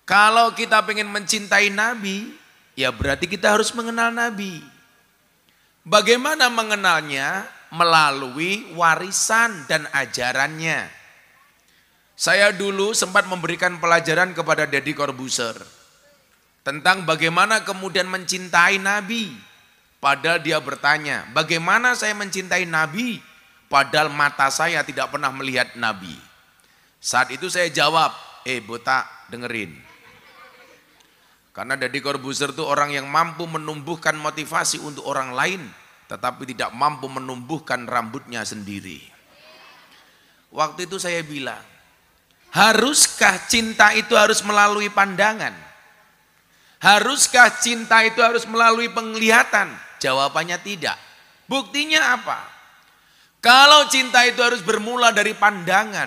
Kalau kita pengen mencintai Nabi, ya berarti kita harus mengenal Nabi. Bagaimana mengenalnya? Melalui warisan dan ajarannya. Saya dulu sempat memberikan pelajaran kepada Deddy Corbuzier tentang bagaimana kemudian mencintai Nabi. Padahal dia bertanya, bagaimana saya mencintai Nabi? Padahal mata saya tidak pernah melihat Nabi. Saat itu saya jawab, botak dengerin. Karena Deddy Corbuzier itu orang yang mampu menumbuhkan motivasi untuk orang lain, tetapi tidak mampu menumbuhkan rambutnya sendiri. Waktu itu saya bilang, haruskah cinta itu harus melalui pandangan? Haruskah cinta itu harus melalui penglihatan? Jawabannya tidak. Buktinya apa? Kalau cinta itu harus bermula dari pandangan,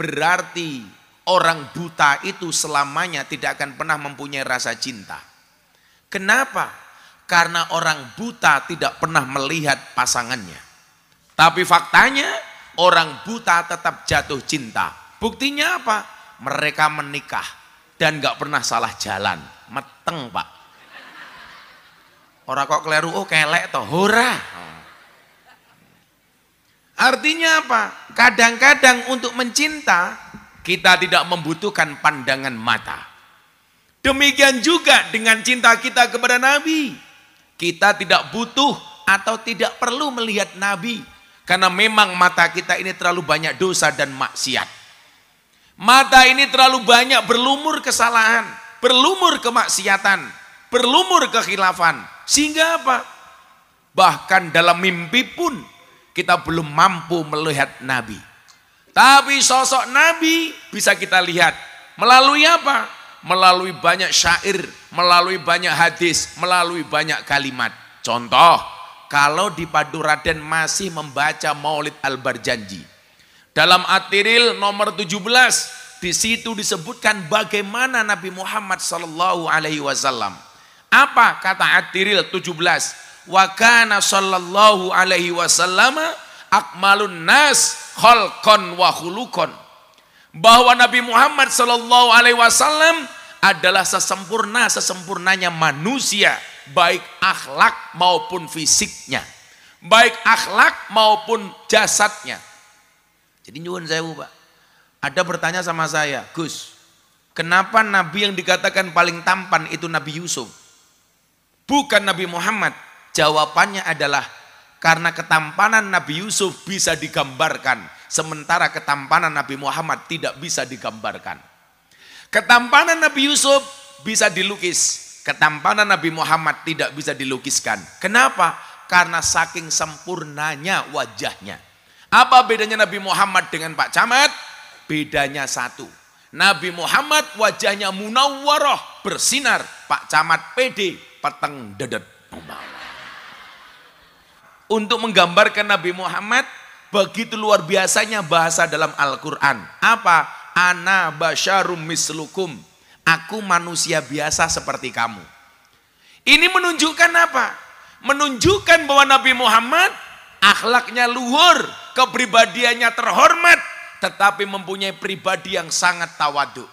berarti orang buta itu selamanya tidak akan pernah mempunyai rasa cinta. Kenapa? Karena orang buta tidak pernah melihat pasangannya. Tapi faktanya orang buta tetap jatuh cinta. Buktinya apa? Mereka menikah dan gak pernah salah jalan. Meteng pak. Orang kok keliru, oh kelek toh, hora. Artinya apa? Kadang-kadang untuk mencinta kita tidak membutuhkan pandangan mata. Demikian juga dengan cinta kita kepada Nabi. Kita tidak butuh atau tidak perlu melihat Nabi. Karena memang mata kita ini terlalu banyak dosa dan maksiat. Mata ini terlalu banyak berlumur kesalahan, berlumur kemaksiatan, berlumur kekhilafan. Sehingga apa? Bahkan dalam mimpi pun kita belum mampu melihat Nabi. Tapi sosok Nabi bisa kita lihat. Melalui apa? Melalui banyak syair, melalui banyak hadis, melalui banyak kalimat. Contoh, kalau di Paduraden masih membaca Maulid Al-Barjanji. Dalam At-Tiril nomor 17, di situ disebutkan bagaimana Nabi Muhammad sallallahu alaihi wasallam. Apa kata At-Tiril 17? Wa kana sallallahu alaihi wasallam akmalun nas khalqan wa khuluqan. Bahwa Nabi Muhammad sallallahu alaihi wasallam adalah sesempurnanya manusia, baik akhlak maupun fisiknya, baik akhlak maupun jasadnya. Jadi nyuwun sewu Pak, ada bertanya sama saya, Gus, kenapa Nabi yang dikatakan paling tampan itu Nabi Yusuf, bukan Nabi Muhammad? Jawabannya adalah karena ketampanan Nabi Yusuf bisa digambarkan, sementara ketampanan Nabi Muhammad tidak bisa digambarkan. Ketampanan Nabi Yusuf bisa dilukis, ketampanan Nabi Muhammad tidak bisa dilukiskan. Kenapa? Karena saking sempurnanya wajahnya. Apa bedanya Nabi Muhammad dengan Pak Camat? Bedanya satu. Nabi Muhammad wajahnya munawwarah, bersinar. Pak Camat pede, peteng dedet. Untuk menggambarkan Nabi Muhammad, begitu luar biasanya bahasa dalam Al-Quran. Apa? Ana basyarum mislukum. Aku manusia biasa seperti kamu. Ini menunjukkan apa? Menunjukkan bahwa Nabi Muhammad akhlaknya luhur, kepribadiannya terhormat, tetapi mempunyai pribadi yang sangat tawadhu.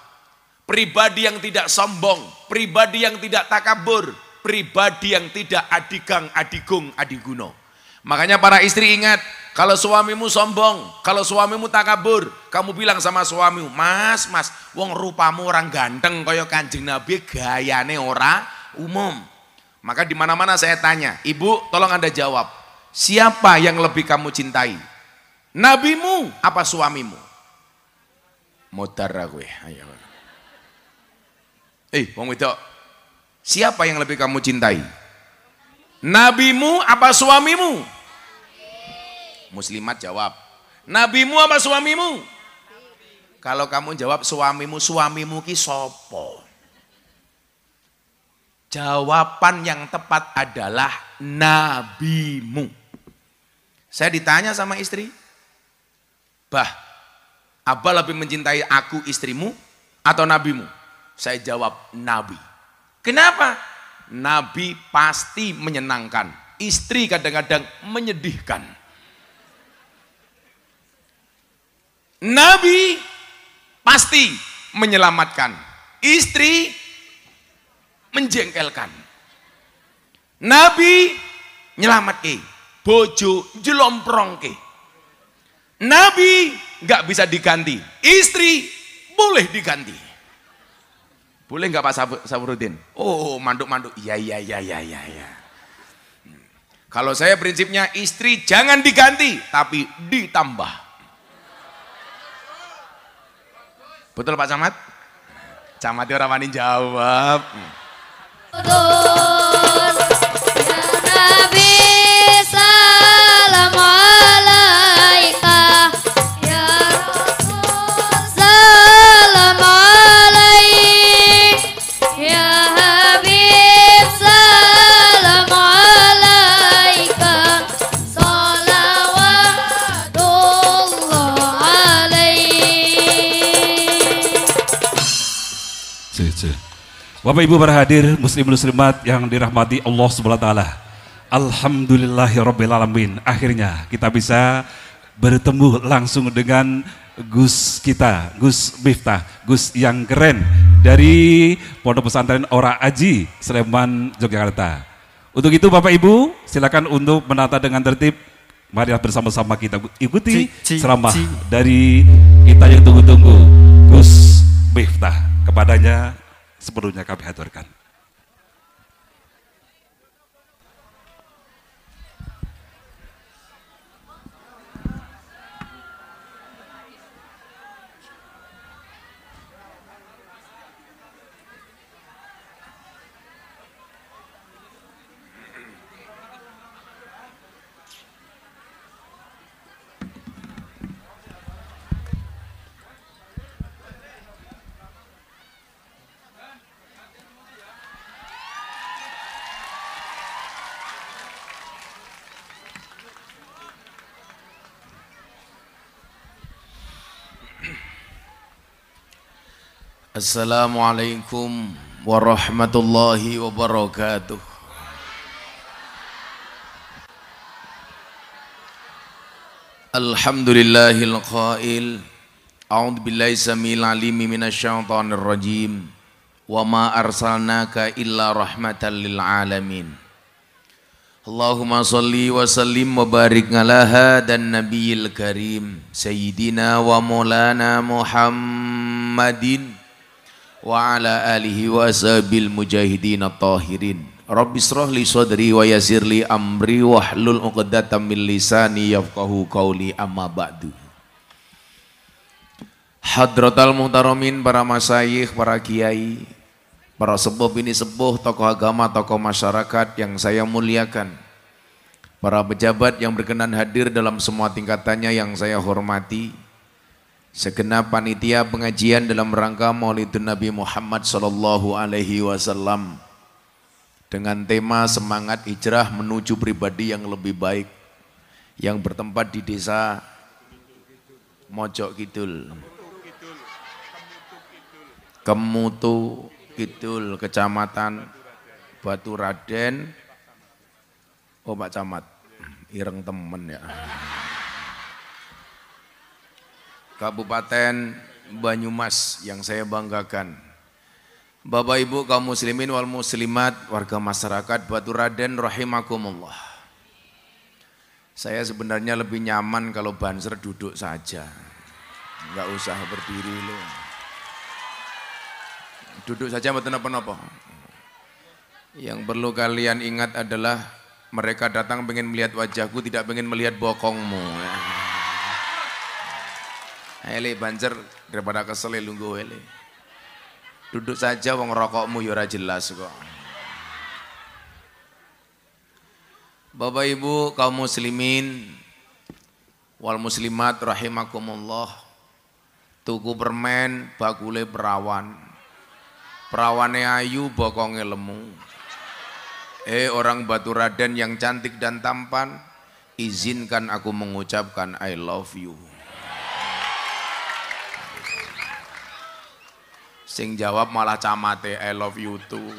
Pribadi yang tidak sombong, pribadi yang tidak takabur, pribadi yang tidak adigang, adigung, adiguno. Makanya para istri ingat, kalau suamimu sombong, kalau suamimu takabur, kamu bilang sama suamimu, mas, wong rupamu orang ganteng kaya Kanjeng Nabi, gayane ora umum. Maka di mana-mana saya tanya, ibu tolong Anda jawab, siapa yang lebih kamu cintai? Nabimu apa suamimu? Modar gue, ayo. Wong wedok, siapa yang lebih kamu cintai? Nabimu apa suamimu? Muslimat jawab, nabimu apa suamimu? Kalau kamu jawab suamimu, suamimu ki sopo? Jawaban yang tepat adalah nabimu. Saya ditanya sama istri, bah, Abah lebih mencintai aku istrimu atau nabimu? Saya jawab nabi. Kenapa? Nabi pasti menyenangkan, istri kadang-kadang menyedihkan. Nabi pasti menyelamatkan, istri menjengkelkan. Nabi nyelamatke, bojo jelomprongke. Nabi nggak bisa diganti, istri boleh diganti. Boleh nggak Pak Safuruddin? Oh, manduk-manduk. Iya. Kalau saya prinsipnya istri jangan diganti, tapi ditambah. Betul Pak Camat? Camatnya orang wani jawab. Bapak Ibu para hadir muslim muslimat yang dirahmati Allah Subhanahu wa taala. Alhamdulillahirabbil alamin. Akhirnya kita bisa bertemu langsung dengan Gus kita, Gus Miftah, Gus yang keren dari Pondok Pesantren Ora Aji, Sleman, Yogyakarta. Untuk itu Bapak Ibu, silakan untuk menata dengan tertib. Marilah bersama-sama kita ikuti ceramah dari kita yang tunggu-tunggu, Gus Miftah. Kepadanya sepenuhnya kami haturkan. Assalamualaikum warahmatullahi wabarakatuh. Alhamdulillahil qail. A'udzu billahi samil alim minasyaitonir rajim. Wa ma arsalnaka illa rahmatan lil alamin. Allahumma shalli wa sallim wa barik ala hadan nabiyil karim sayyidina wa maulana Muhammadin wa ala alihi wa ashabil mujahidin at-tahirin. Rabbi shrah li sadri wa yassir li amri wahlul 'uqdatam min lisani yafqahu qawli, amma ba'du. Hadratal muhtaramin, para masyayikh, para kiai, para sepuh bini sepuh, tokoh agama, tokoh masyarakat yang saya muliakan, para pejabat yang berkenan hadir dalam semua tingkatannya yang saya hormati, segenap panitia pengajian dalam rangka Maulidun Nabi Muhammad sallallahu alaihi wasallam dengan tema semangat hijrah menuju pribadi yang lebih baik yang bertempat di desa Mojok Kidul, Kemutu Kidul, Kecamatan Baturaden. Oh Pak Camat, ireng temen ya. Kabupaten Banyumas yang saya banggakan. Bapak Ibu kaum muslimin wal muslimat, warga masyarakat Baturaden rahimakumullah. Saya sebenarnya lebih nyaman kalau Banser duduk saja. Enggak usah berdiri loh. Duduk saja mboten napa-napa. Yang perlu kalian ingat adalah mereka datang pengen melihat wajahku, tidak pengen melihat bokongmu. Ele Banser daripada kesel lungguh ele. Duduk saja wong rokokmu ya ora jelas kok. Bapak Ibu kaum muslimin wal muslimat rahimakumullah. Tuku permen bakule perawan. Perawane ayu bokonge lemu. Orang Baturaden yang cantik dan tampan, izinkan aku mengucapkan I love you. Sing jawab malah camate I love you too.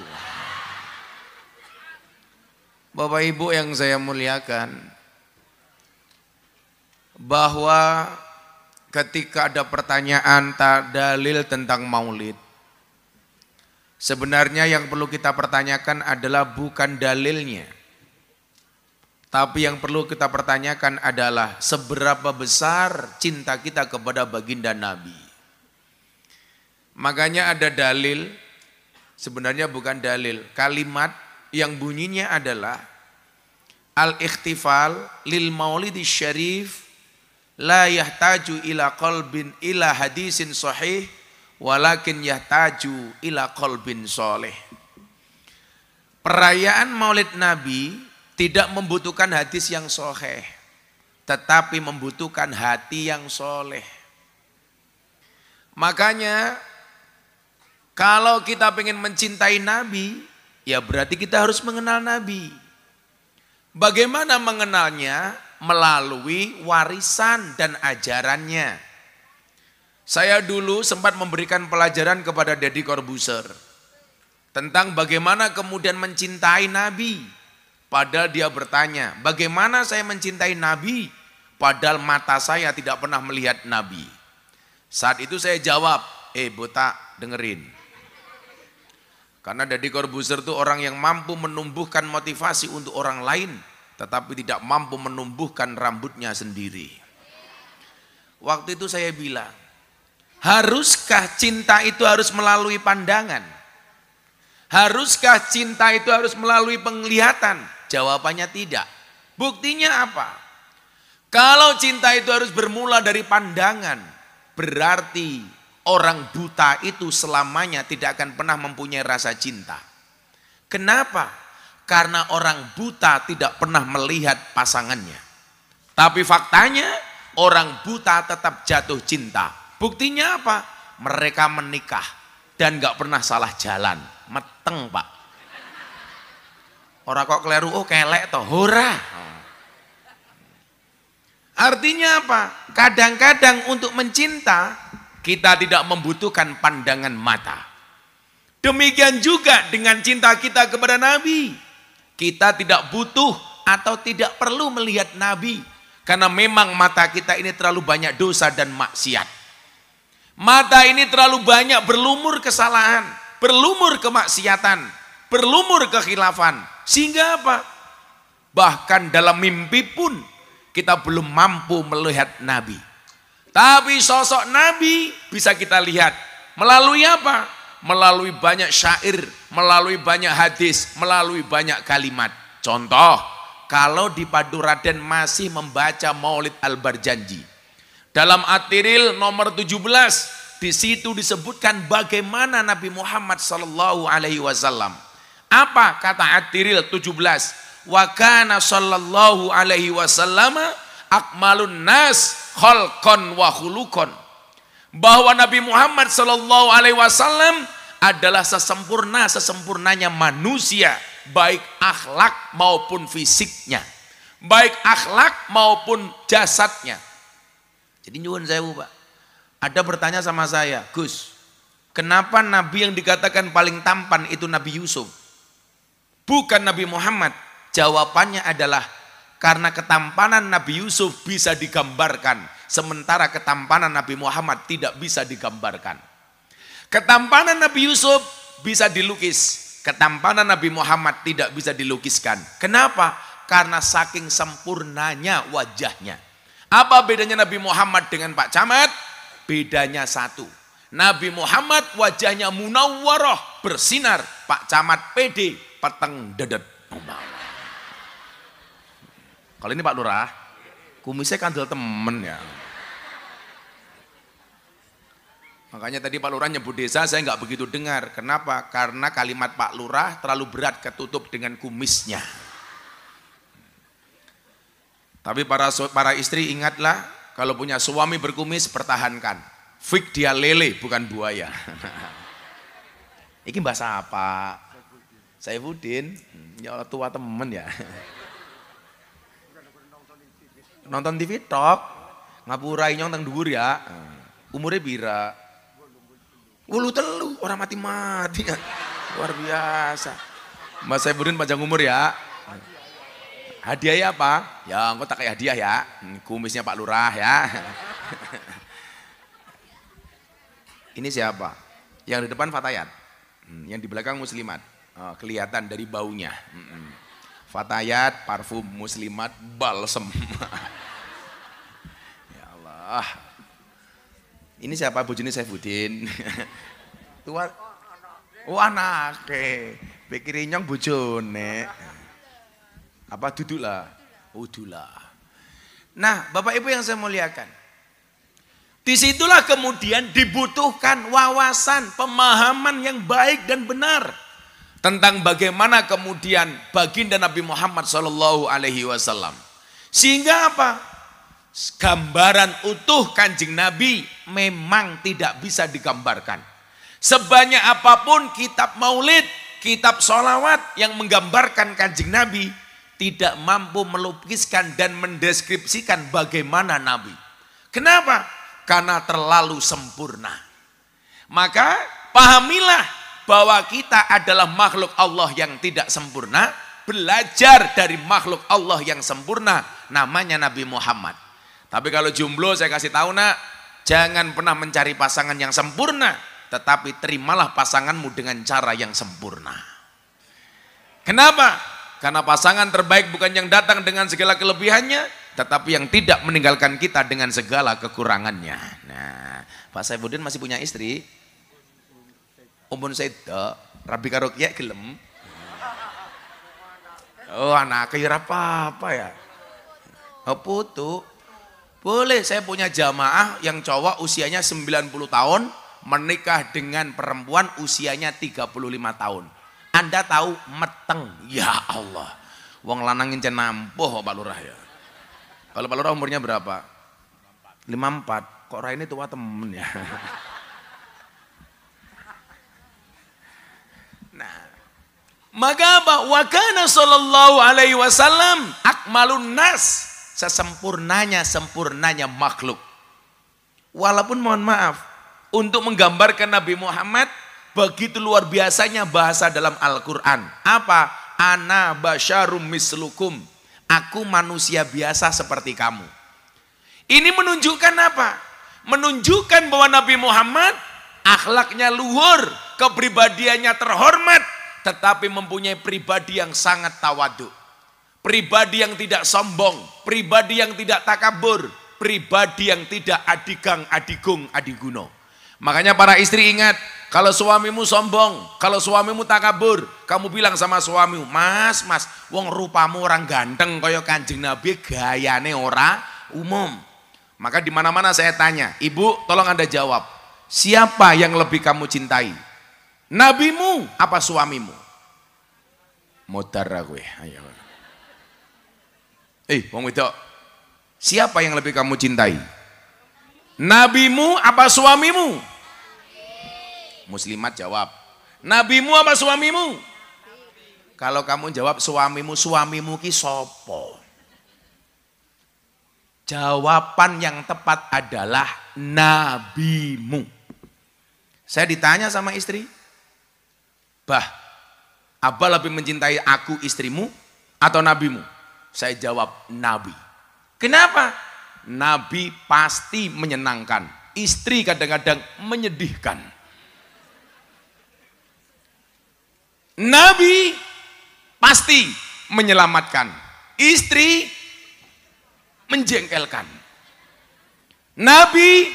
Bapak Ibu yang saya muliakan, bahwa ketika ada pertanyaan dalil tentang maulid, Sebenarnya yang perlu kita pertanyakan adalah bukan dalilnya. Tapi yang perlu kita pertanyakan adalah seberapa besar cinta kita kepada baginda Nabi. Makanya ada dalil, sebenarnya bukan dalil, kalimat yang bunyinya adalah al-ikhtifal lil maulidi syarif la yahtaju ila qalbin ila hadisin sahih walakin yahtaju ila qalbin soleh. Perayaan Maulid Nabi tidak membutuhkan hadis yang sahih, tetapi membutuhkan hati yang soleh. Makanya kalau kita ingin mencintai Nabi, ya berarti kita harus mengenal Nabi. Bagaimana mengenalnya? Melalui warisan dan ajarannya. Saya dulu sempat memberikan pelajaran kepada Deddy Corbuzier tentang bagaimana kemudian mencintai Nabi. Padahal dia bertanya, bagaimana saya mencintai Nabi? Padahal mata saya tidak pernah melihat Nabi. Saat itu saya jawab, botak dengerin. Karena Deddy Corbuzier itu orang yang mampu menumbuhkan motivasi untuk orang lain, tetapi tidak mampu menumbuhkan rambutnya sendiri. Waktu itu saya bilang, haruskah cinta itu harus melalui pandangan? Haruskah cinta itu harus melalui penglihatan? Jawabannya tidak. Buktinya apa? Kalau cinta itu harus bermula dari pandangan, berarti orang buta itu selamanya tidak akan pernah mempunyai rasa cinta. Kenapa? Karena orang buta tidak pernah melihat pasangannya. Tapi faktanya orang buta tetap jatuh cinta. Buktinya apa? Mereka menikah dan gak pernah salah jalan. Meteng pak. Orang kok keliru, oh kelek toh, hora. Artinya apa? Kadang-kadang untuk mencinta kita tidak membutuhkan pandangan mata. Demikian juga dengan cinta kita kepada Nabi. Kita tidak butuh atau tidak perlu melihat Nabi. Karena memang mata kita ini terlalu banyak dosa dan maksiat. Mata ini terlalu banyak berlumur kesalahan, berlumur kemaksiatan, berlumur kekhilafan. Sehingga apa? Bahkan dalam mimpi pun kita belum mampu melihat Nabi. Tapi sosok Nabi bisa kita lihat. Melalui apa? Melalui banyak syair, melalui banyak hadis, melalui banyak kalimat. Contoh, kalau di Paduraden masih membaca Maulid Al-Barjanji. Dalam At-Tiril nomor 17, di situ disebutkan bagaimana Nabi Muhammad sallallahu alaihi wasallam. Apa kata At-Tiril 17? Wa kana sallallahu alaihi wasallam akmalun nas khalqan wa khuluqan. Bahwa Nabi Muhammad sallallahu alaihi wasallam adalah sesempurnanya manusia, baik akhlak maupun fisiknya, baik akhlak maupun jasadnya. Jadi nyuwun sewu Pak, ada bertanya sama saya, Gus, kenapa Nabi yang dikatakan paling tampan itu Nabi Yusuf, bukan Nabi Muhammad? Jawabannya adalah karena ketampanan Nabi Yusuf bisa digambarkan, sementara ketampanan Nabi Muhammad tidak bisa digambarkan. Ketampanan Nabi Yusuf bisa dilukis, ketampanan Nabi Muhammad tidak bisa dilukiskan. Kenapa? Karena saking sempurnanya wajahnya. Apa bedanya Nabi Muhammad dengan Pak Camat? Bedanya satu. Nabi Muhammad wajahnya munawwarah, bersinar. Pak Camat pede, peteng dedet. Kalau ini Pak Lurah, kumisnya kandel temen ya. Makanya tadi Pak Lurah nyebut desa, saya nggak begitu dengar. Kenapa? Karena kalimat Pak Lurah terlalu berat ketutup dengan kumisnya. Tapi para istri ingatlah, kalau punya suami berkumis pertahankan. Fik dia lele bukan buaya. Ini bahasa apa? Saifuddin, ya Allah tua temen ya. Nonton TV tok, ngapurai nyong teng dhuwur ya. Umurnya bira. Wulu telu, orang mati-mati ya. Luar biasa. Mas Saifuddin panjang umur ya. Hadiahnya apa? Ya engkau tak kayak hadiah ya. Kumisnya Pak Lurah ya. Ini siapa? Yang di depan Fatayat. Yang di belakang muslimat. Oh, kelihatan dari baunya. Fatayat, parfum, muslimat, balsem. Ya Allah. Ini siapa? Bojone Saifuddin. Tuan. Oh anake. Pikir nyong bojone. Apa duduk lah? Oh dulah. Nah, Bapak Ibu yang saya muliakan. Disitulah kemudian dibutuhkan wawasan, pemahaman yang baik dan benar tentang bagaimana kemudian baginda Nabi Muhammad SAW. Sehingga apa? Gambaran utuh Kanjeng Nabi memang tidak bisa digambarkan. Sebanyak apapun kitab maulid, kitab sholawat yang menggambarkan Kanjeng Nabi, tidak mampu melukiskan dan mendeskripsikan bagaimana Nabi. Kenapa? Karena terlalu sempurna. Maka pahamilah bahwa kita adalah makhluk Allah yang tidak sempurna, belajar dari makhluk Allah yang sempurna, namanya Nabi Muhammad. Tapi kalau jomblo saya kasih tahu nak, jangan pernah mencari pasangan yang sempurna, tetapi terimalah pasanganmu dengan cara yang sempurna. Kenapa? Karena pasangan terbaik bukan yang datang dengan segala kelebihannya, tetapi yang tidak meninggalkan kita dengan segala kekurangannya. Nah, Pak Saifuddin masih punya istri. Umpun seda, Rabi karo kiai gelem. Oh, anak kira apa ya? Oh, putu. Boleh, saya punya jamaah yang cowok usianya 90 tahun, menikah dengan perempuan usianya 35 tahun. Anda tahu meteng, ya Allah. Wong lanangin cenampuh Pak Lurah ya. Kalau Pak Lurah umurnya berapa? 54. Kok Rai ini tua temen ya? Nah, maka apa? Wa kana sallallahu alaihi wasallam akmalun nas, sempurnanya makhluk. Walaupun mohon maaf, untuk menggambarkan Nabi Muhammad begitu luar biasanya bahasa dalam Al-Qur'an. Apa? Ana basyarum mislukum. Aku manusia biasa seperti kamu. Ini menunjukkan apa? Menunjukkan bahwa Nabi Muhammad akhlaknya luhur, kepribadiannya terhormat, tetapi mempunyai pribadi yang sangat tawadhu. Pribadi yang tidak sombong, pribadi yang tidak takabur, pribadi yang tidak adigang, adigung, adiguno. Makanya para istri ingat, kalau suamimu sombong, kalau suamimu takabur, kamu bilang sama suamimu, mas, wong rupamu orang ganteng kaya Kanjeng Nabi, gayane ora umum. Maka di mana-mana saya tanya, ibu tolong Anda jawab, siapa yang lebih kamu cintai? Nabimu apa suamimu? Modar gue, ayo. Wong wedok, siapa yang lebih kamu cintai? Nabimu apa suamimu? Muslimat jawab, nabimu apa suamimu? Kalau kamu jawab suamimu ki sopo? Jawaban yang tepat adalah nabimu. Saya ditanya sama istri, bah, Abah lebih mencintai aku istrimu atau nabimu? Saya jawab nabi. Kenapa? Nabi pasti menyenangkan, istri kadang-kadang menyedihkan. Nabi pasti menyelamatkan, istri menjengkelkan. Nabi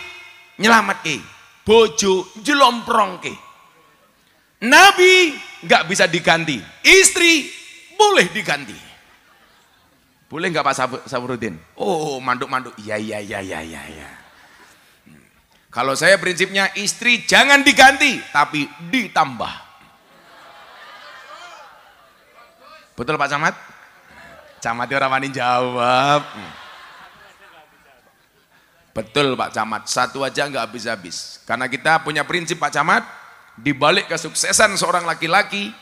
nyelamatke, bojo jelomprongke. Nabi nggak bisa diganti, istri boleh diganti. Boleh nggak Pak Safruddin? Oh, manduk-manduk, iya. Kalau saya prinsipnya istri jangan diganti, tapi ditambah. Betul Pak Camat? Camat itu orang wani jawab. Betul Pak Camat, satu aja nggak habis-habis. Karena kita punya prinsip Pak Camat, di balik kesuksesan seorang laki-laki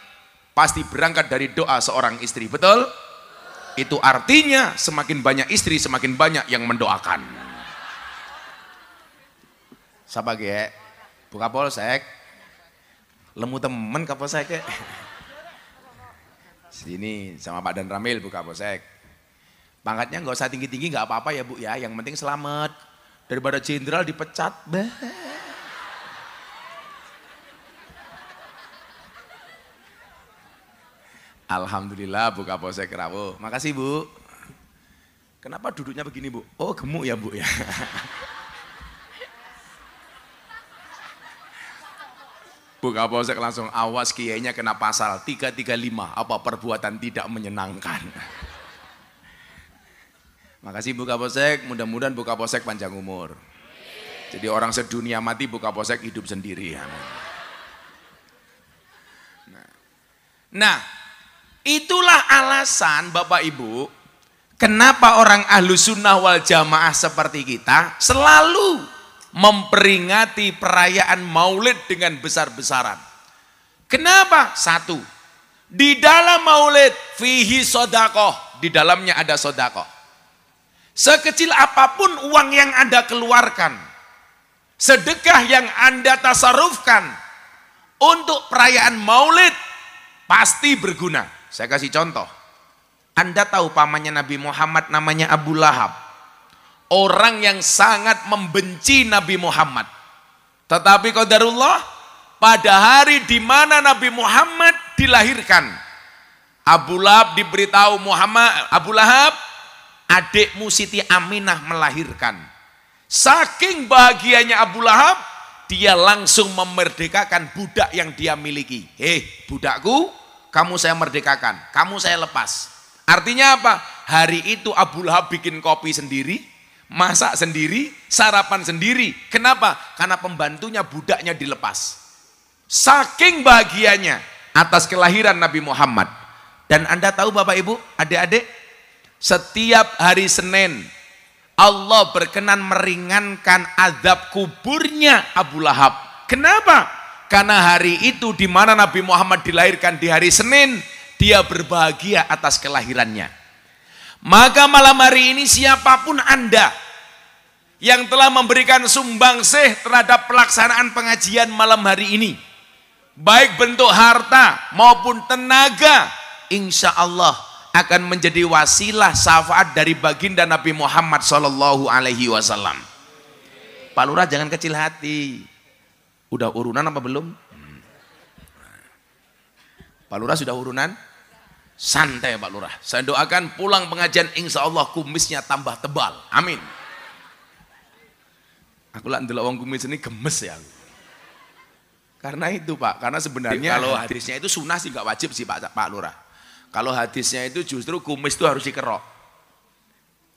pasti berangkat dari doa seorang istri. Betul? Itu artinya semakin banyak istri, semakin banyak yang mendoakan. Siapa ge? Buka polsek. Lemu temen ke polsek. Sini sama Pak Dan Ramil buka polsek. Pangkatnya nggak usah tinggi-tinggi, nggak apa-apa ya Bu ya. Yang penting selamat. Daripada jenderal dipecat. Alhamdulillah Bu Kapolsek rawuh. Makasih Bu. Kenapa duduknya begini Bu? Oh gemuk ya Bu ya. Bu Kapolsek langsung awas kiainya kena pasal 335 apa perbuatan tidak menyenangkan. Makasih Bu Kapolsek, mudah-mudahan Bu Kapolsek panjang umur. Jadi orang sedunia mati Bu Kapolsek hidup sendiri. Nah, itulah alasan Bapak Ibu kenapa orang ahlu sunnah wal jamaah seperti kita selalu memperingati perayaan maulid dengan besar-besaran. Kenapa? Satu, di dalam maulid fihi sodakoh, di dalamnya ada sodakoh. Sekecil apapun uang yang Anda keluarkan, sedekah yang Anda tasarufkan untuk perayaan maulid pasti berguna. Saya kasih contoh. Anda tahu pamannya Nabi Muhammad namanya Abu Lahab. Orang yang sangat membenci Nabi Muhammad. Tetapi qadarullah, pada hari di mana Nabi Muhammad dilahirkan, Abu Lahab diberitahu Abu Lahab, adikmu Siti Aminah melahirkan. Saking bahagianya Abu Lahab, dia langsung memerdekakan budak yang dia miliki. Budakku, kamu saya merdekakan, kamu saya lepas. Artinya apa? Hari itu Abu Lahab bikin kopi sendiri, masak sendiri, sarapan sendiri. Kenapa? Karena pembantunya budaknya dilepas. Saking bahagianya atas kelahiran Nabi Muhammad. Dan Anda tahu Bapak Ibu, adik-adik, setiap hari Senin Allah berkenan meringankan azab kuburnya Abu Lahab. Kenapa? Karena hari itu di mana Nabi Muhammad dilahirkan di hari Senin, dia berbahagia atas kelahirannya. Maka malam hari ini siapapun Anda yang telah memberikan sumbangsih terhadap pelaksanaan pengajian malam hari ini, baik bentuk harta maupun tenaga, insya Allah akan menjadi wasilah syafaat dari baginda Nabi Muhammad SAW. Pak Lurah jangan kecil hati. Udah urunan apa belum? Pak Lurah sudah urunan? Santai Pak Lurah. Saya doakan pulang pengajian insya Allah kumisnya tambah tebal. Amin. Aku lah ndelok wong kumis ini gemes ya. Karena itu Pak, karena sebenarnya kalau hadisnya itu sunnah sih nggak wajib sih Pak Lurah. Kalau hadisnya itu justru kumis itu harus dikerok.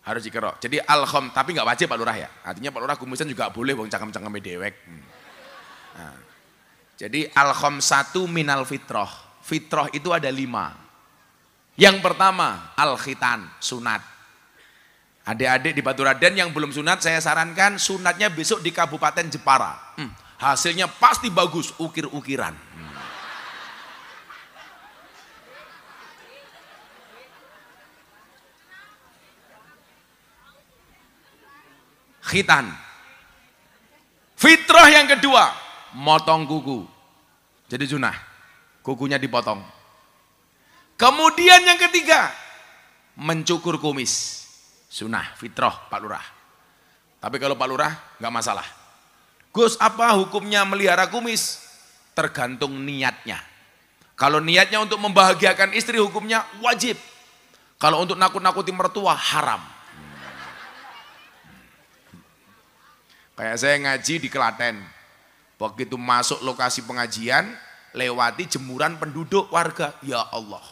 Harus dikerok. Jadi alkhom, tapi nggak wajib Pak Lurah ya. Artinya Pak Lurah kumisan juga boleh wong cangkem-cangkeme dewek. Nah, jadi alkhom satu minal fitroh. Fitroh itu ada 5. Yang pertama, al-khitan, sunat. Adik-adik di Baturaden yang belum sunat, saya sarankan sunatnya besok di Kabupaten Jepara. Hasilnya pasti bagus, ukir-ukiran. Khitan. Fitrah yang kedua, motong kuku. Jadi sunah, kukunya dipotong. Kemudian yang ketiga, mencukur kumis. Sunnah, fitrah Pak Lurah. Tapi kalau Pak Lurah nggak masalah. Gus, apa hukumnya melihara kumis? Tergantung niatnya. Kalau niatnya untuk membahagiakan istri, hukumnya wajib. Kalau untuk nakut-nakuti mertua, haram. Kayak saya ngaji di Klaten. Begitu masuk lokasi pengajian, lewati jemuran penduduk warga. Ya Allah.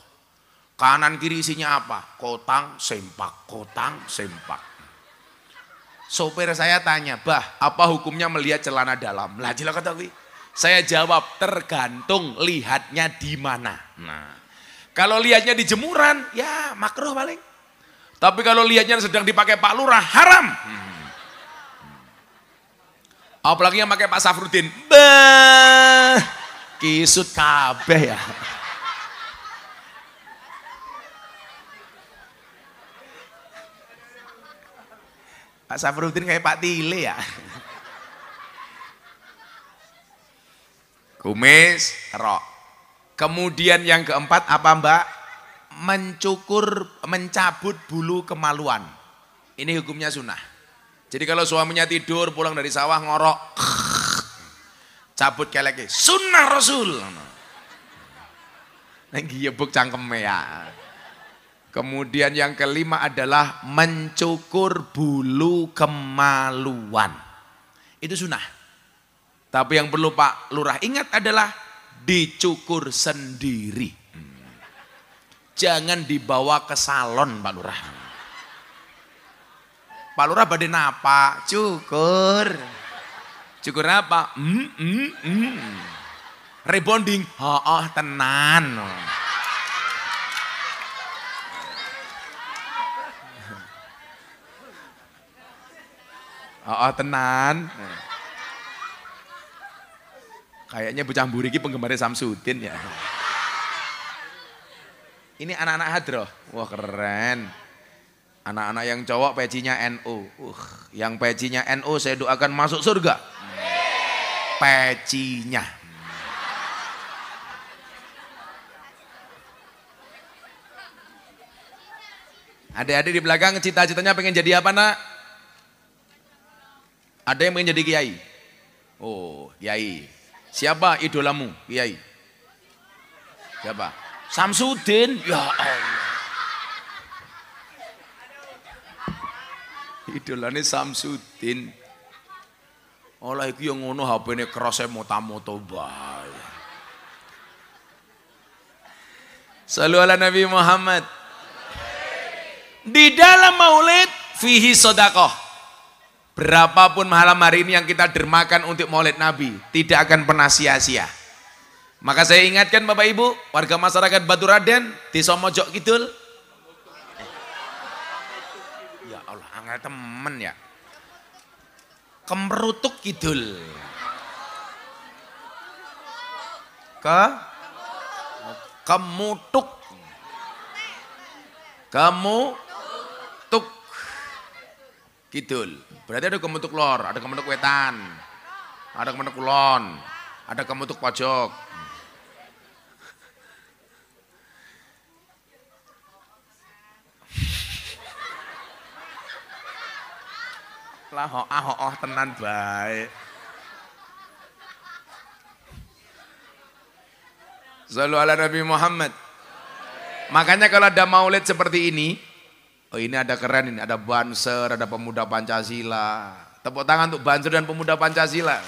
Kanan kiri isinya apa? Kotang, sempak, kotang, sempak. Sopir saya tanya, "Bah, apa hukumnya melihat celana dalam?" Lah jelas kata gue. Saya jawab, tergantung lihatnya di mana. Nah, kalau lihatnya di jemuran, ya makruh paling. Tapi kalau lihatnya sedang dipakai Pak Lurah, haram. Apalagi yang pakai Pak Safrudin, kisut kabeh ya. Pak Safrudin kayak Pak Tile ya. Kumis, rok. Kemudian yang keempat apa Mbak? Mencabut bulu kemaluan. Ini hukumnya sunnah. Jadi kalau suaminya tidur pulang dari sawah ngorok, cabut keleknya. Sunnah Rasul. Neng giyebuk cangkeme ya. Kemudian yang kelima adalah mencukur bulu kemaluan. Itu sunnah. Tapi yang perlu Pak Lurah ingat adalah dicukur sendiri. Jangan dibawa ke salon Pak Lurah. Pak Lurah badhe napa? Cukur. Cukur apa? Rebonding. Oh, tenan. Oh, tenan. Kayaknya bocah mburi iki penggemar Samsudin ya. Ini anak-anak hadroh. Wah, keren. Anak-anak yang cowok pecinya NU. Yang pecinya NU saya doakan masuk surga. Pecinya. Adik-adik di belakang cita-citanya pengen jadi apa, Nak? Ada yang pengen jadi kiai? Oh, kiai. Siapa idolamu, kiai? Siapa? Samsudin. Ya Allah. Idolane Samsudin. Olah iki yo ngono HP-ne kerase mota-moto bae. Shallu ala Nabi Muhammad. Di dalam maulid fihi sedekah. Berapapun malam hari ini yang kita dermakan untuk maulid Nabi, tidak akan pernah sia-sia. Maka saya ingatkan Bapak Ibu, warga masyarakat Batu Raden, Desa Mojok Kidul. Ya Allah, angel temen ya. Kemerutuk Kidul. Kemutuk. Kemutuk Kidul. Berarti ada kemutuk lor, ada kemutuk wetan, ada kemutuk kulon, ada kemutuk pojok. Lah oh tenan baik. Shallu ala Nabi Muhammad. Makanya kalau ada maulid seperti ini, oh ini ada keren ini, ada Banser, ada pemuda Pancasila. Tepuk tangan untuk Banser dan pemuda Pancasila.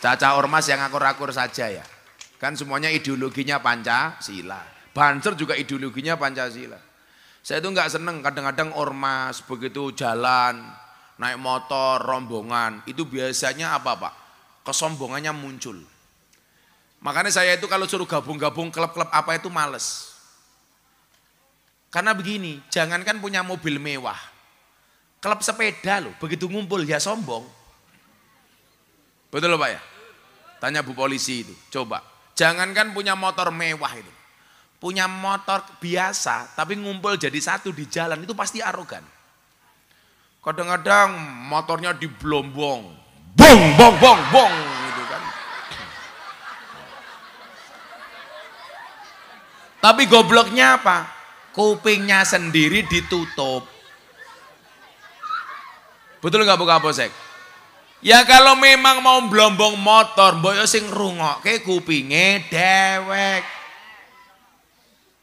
Caca ormas yang akur-akur saja ya. Kan semuanya ideologinya Pancasila. Banser juga ideologinya Pancasila. Saya itu nggak seneng kadang-kadang ormas begitu jalan, naik motor, rombongan. Itu biasanya apa Pak? Kesombongannya muncul. Makanya saya itu kalau suruh gabung-gabung klub-klub apa itu males. Karena begini, jangankan punya mobil mewah. Klub sepeda loh, begitu ngumpul ya sombong. Betul loh Pak ya? Tanya Bu Polisi itu, coba. Jangankan punya motor mewah itu. Punya motor biasa, tapi ngumpul jadi satu di jalan, itu pasti arogan. Kadang-kadang motornya diblombong. Bong, bong, bong, bong. Gitu kan. Tapi gobloknya apa? Kupingnya sendiri ditutup. Betul nggak Bu Kapolsek? Ya kalau memang mau blombong motor, mboyo sing ngrungokke kupinge dewek.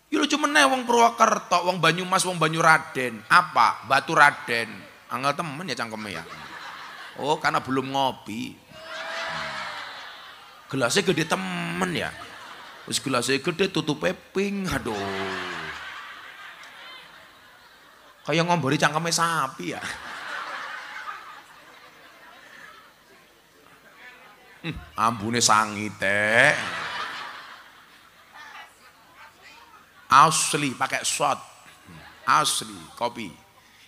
Ya lu cuma wong Purwokerto, wong Banyumas, wong Banyuraden, apa? Batu Raden. Angel temen ya cangkeme ya. Oh, karena belum ngopi. Gelasnya gede temen ya. Terus gelasnya gede tutupnya pink, aduh. Kayak ngombori cangkeme sapi ya. Ambune sangite. Asli pakai shot. Asli kopi.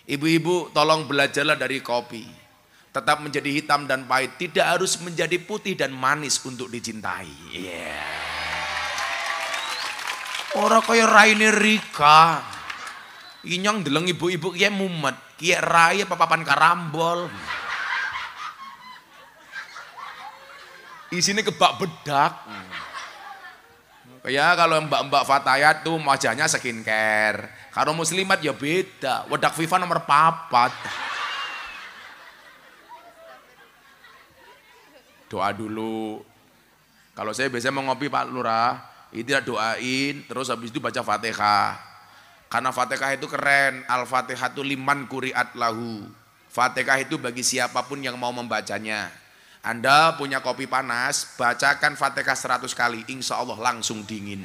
Ibu-ibu tolong belajarlah dari kopi. Tetap menjadi hitam dan pahit, tidak harus menjadi putih dan manis untuk dicintai. Yeah. Ora kaya raine Rika. Inyong deleng ibu-ibu kiye mumet, kiye rai papapan karambol. Isine kebak bedak. Ya kalau mbak-mbak Fatayat tuh wajahnya skincare. Kalau muslimat ya beda. Wedak Viva nomor 4. Doa dulu. Kalau saya biasanya mau ngopi Pak Lurah, itu doain, terus habis itu baca Fatihah. Karena Fatihah itu keren, Al-Fatihah itu liman kuriat lahu. Fatihah itu bagi siapapun yang mau membacanya. Anda punya kopi panas, bacakan Fatihah 100 kali, insya Allah langsung dingin.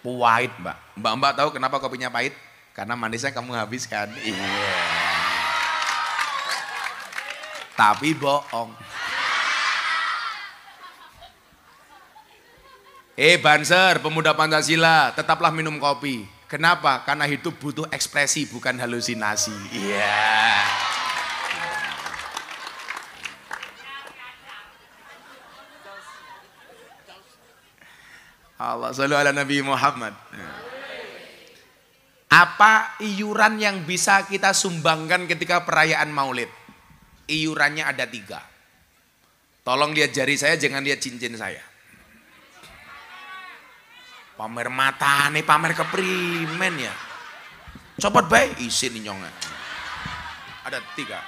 Pahit mbak. Mbak tahu kenapa kopinya pahit? Karena manisnya kamu habiskan. Iya. Tapi bohong. Banser, pemuda Pancasila, tetaplah minum kopi. Kenapa? Karena hidup butuh ekspresi, bukan halusinasi. Iya. Allah sholli ala Nabi Muhammad. Apa iuran yang bisa kita sumbangkan ketika perayaan Maulid? Iurannya ada 3. Tolong lihat jari saya, jangan lihat cincin saya. Pamer mata nih, pamer keprimen ya. Copot baik, isin nyongnya. Ada 3.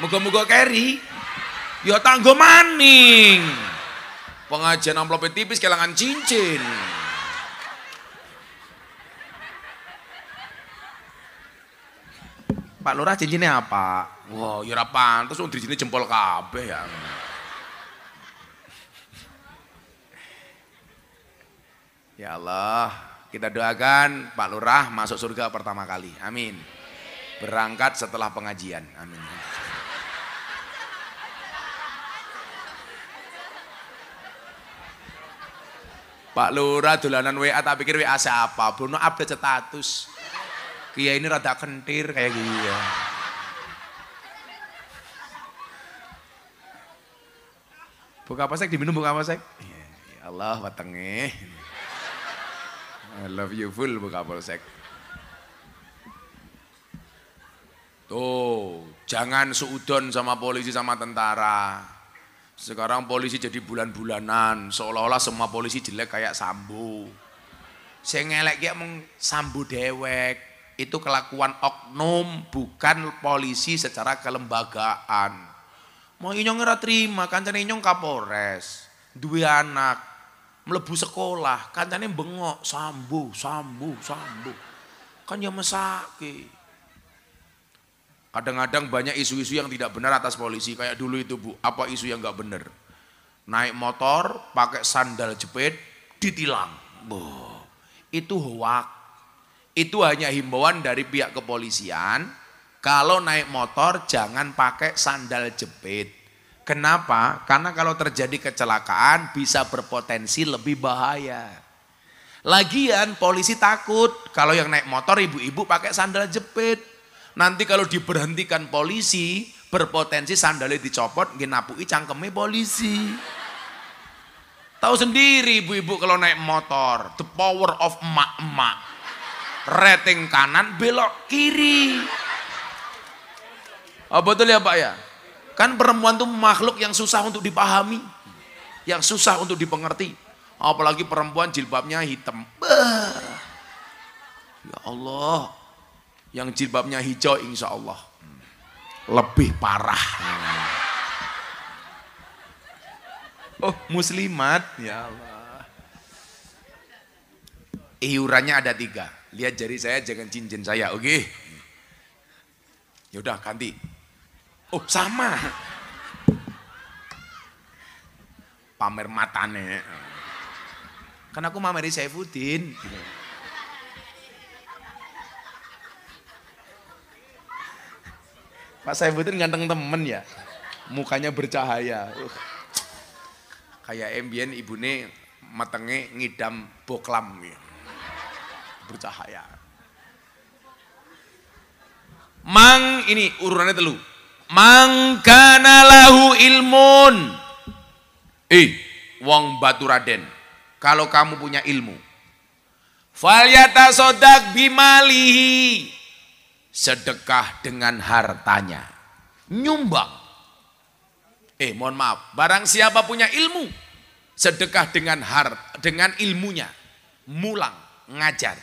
Muga-muga keri. Ya tanggo maning. Pengajian amplopnya tipis kelangan cincin. Pak Lurah cincinnya apa? Wah, ya ora pantes wong di sini jempol kabeh ya. Ya Allah, kita doakan Pak Lurah masuk surga pertama kali. Amin. Berangkat setelah pengajian. Amin. Pak Lurah dolanan WA, tak pikir WA siapa? Bruno update status. Kiai ini rada kentir kayak gini ya. Buka apa sek? Diminum buka apa sek? Ya Allah, watenge. I love you full buka apa sek. Tuh, jangan suudon sama polisi sama tentara. Sekarang polisi jadi bulan-bulanan, seolah-olah semua polisi jelek kayak Sambo. Saya ngelek ya meng Sambo dewek, itu kelakuan oknum, bukan polisi secara kelembagaan. Mau inyong ora terima, kancane inyong Kapolres, duwe anak, mlebu sekolah, kancane bengok, Sambo. Kan ya mesake. Kadang-kadang banyak isu-isu yang tidak benar atas polisi. Kayak dulu itu Bu, apa isu yang gak benar? Naik motor, pakai sandal jepit, ditilang. Boh, itu hoak. Itu hanya himbauan dari pihak kepolisian. Kalau naik motor jangan pakai sandal jepit. Kenapa? Karena kalau terjadi kecelakaan bisa berpotensi lebih bahaya. Lagian polisi takut kalau yang naik motor ibu-ibu pakai sandal jepit. Nanti kalau diberhentikan polisi, berpotensi sandalnya dicopot, ngenapui cangkeme polisi. Tahu sendiri ibu-ibu kalau naik motor, the power of emak-emak. Rating kanan, belok kiri. Oh, betul ya Pak ya? Kan perempuan itu makhluk yang susah untuk dipahami, yang susah untuk dipengerti. Apalagi perempuan jilbabnya hitam. Ya Allah. Yang jilbabnya hijau insya Allah lebih parah. Oh muslimat, ya Allah. Iurannya ada 3. Lihat jari saya, jangan cincin saya, oke? Yaudah ganti. Oh sama. Pamer matane. Kan aku mameri Saifuddin. Pak Saifuddin ganteng temen ya, mukanya bercahaya. Kayak ambien ibune matenge ngidam boklam ya. Bercahaya. Mang ini urunannya 3. Mang kana lahu ilmun. Wong Baturaden, kalau kamu punya ilmu, falyatasodak bimalihi. Sedekah dengan hartanya, nyumbang. Mohon maaf, barang siapa punya ilmu, sedekah dengan ilmunya, mulang, ngajar.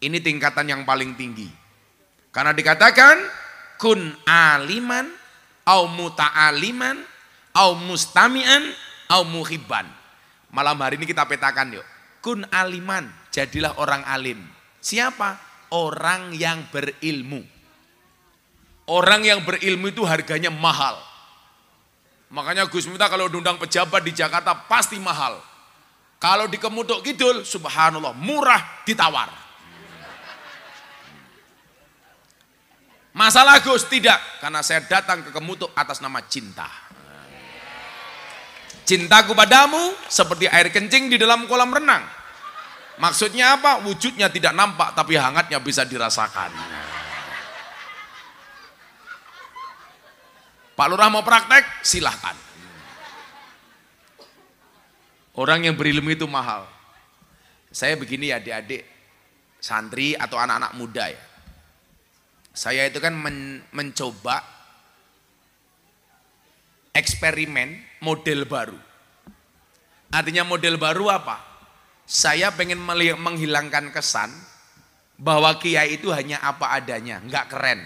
Ini tingkatan yang paling tinggi. Karena dikatakan kun aliman au muta'aliman au mustami'an au muhibban. Malam hari ini kita petakan yuk. Kun aliman, jadilah orang alim. Siapa? Orang yang berilmu. Orang yang berilmu itu harganya mahal. Makanya Gus Miftah kalau diundang pejabat di Jakarta pasti mahal. Kalau di Kemutuk Kidul, subhanallah, murah ditawar. Masalah Gus tidak, karena saya datang ke Kemutuk atas nama cinta. Cintaku padamu seperti air kencing di dalam kolam renang. Maksudnya apa? Wujudnya tidak nampak tapi hangatnya bisa dirasakan. Pak Lurah mau praktek? Silahkan. Orang yang berilmu itu mahal. Saya begini ya adik-adik, santri atau anak-anak muda ya. Saya itu kan mencoba eksperimen model baru. Artinya model baru apa? Saya pengen menghilangkan kesan bahwa kiai itu hanya apa adanya, nggak keren.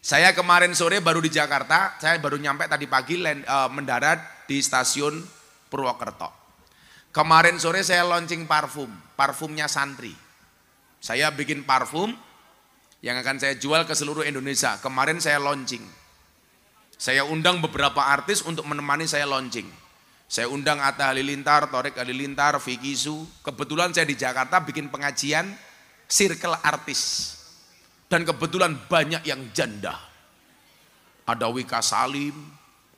Saya kemarin sore baru di Jakarta, saya baru nyampe tadi pagi mendarat di stasiun Purwokerto. Kemarin sore saya launching parfumnya santri. Saya bikin parfum yang akan saya jual ke seluruh Indonesia. Kemarin saya launching. Saya undang beberapa artis untuk menemani saya launching. Saya undang Atta Halilintar, Thoriq Halilintar, Vicky Su. Kebetulan saya di Jakarta bikin pengajian circle artis. Dan kebetulan banyak yang janda. Ada Wika Salim,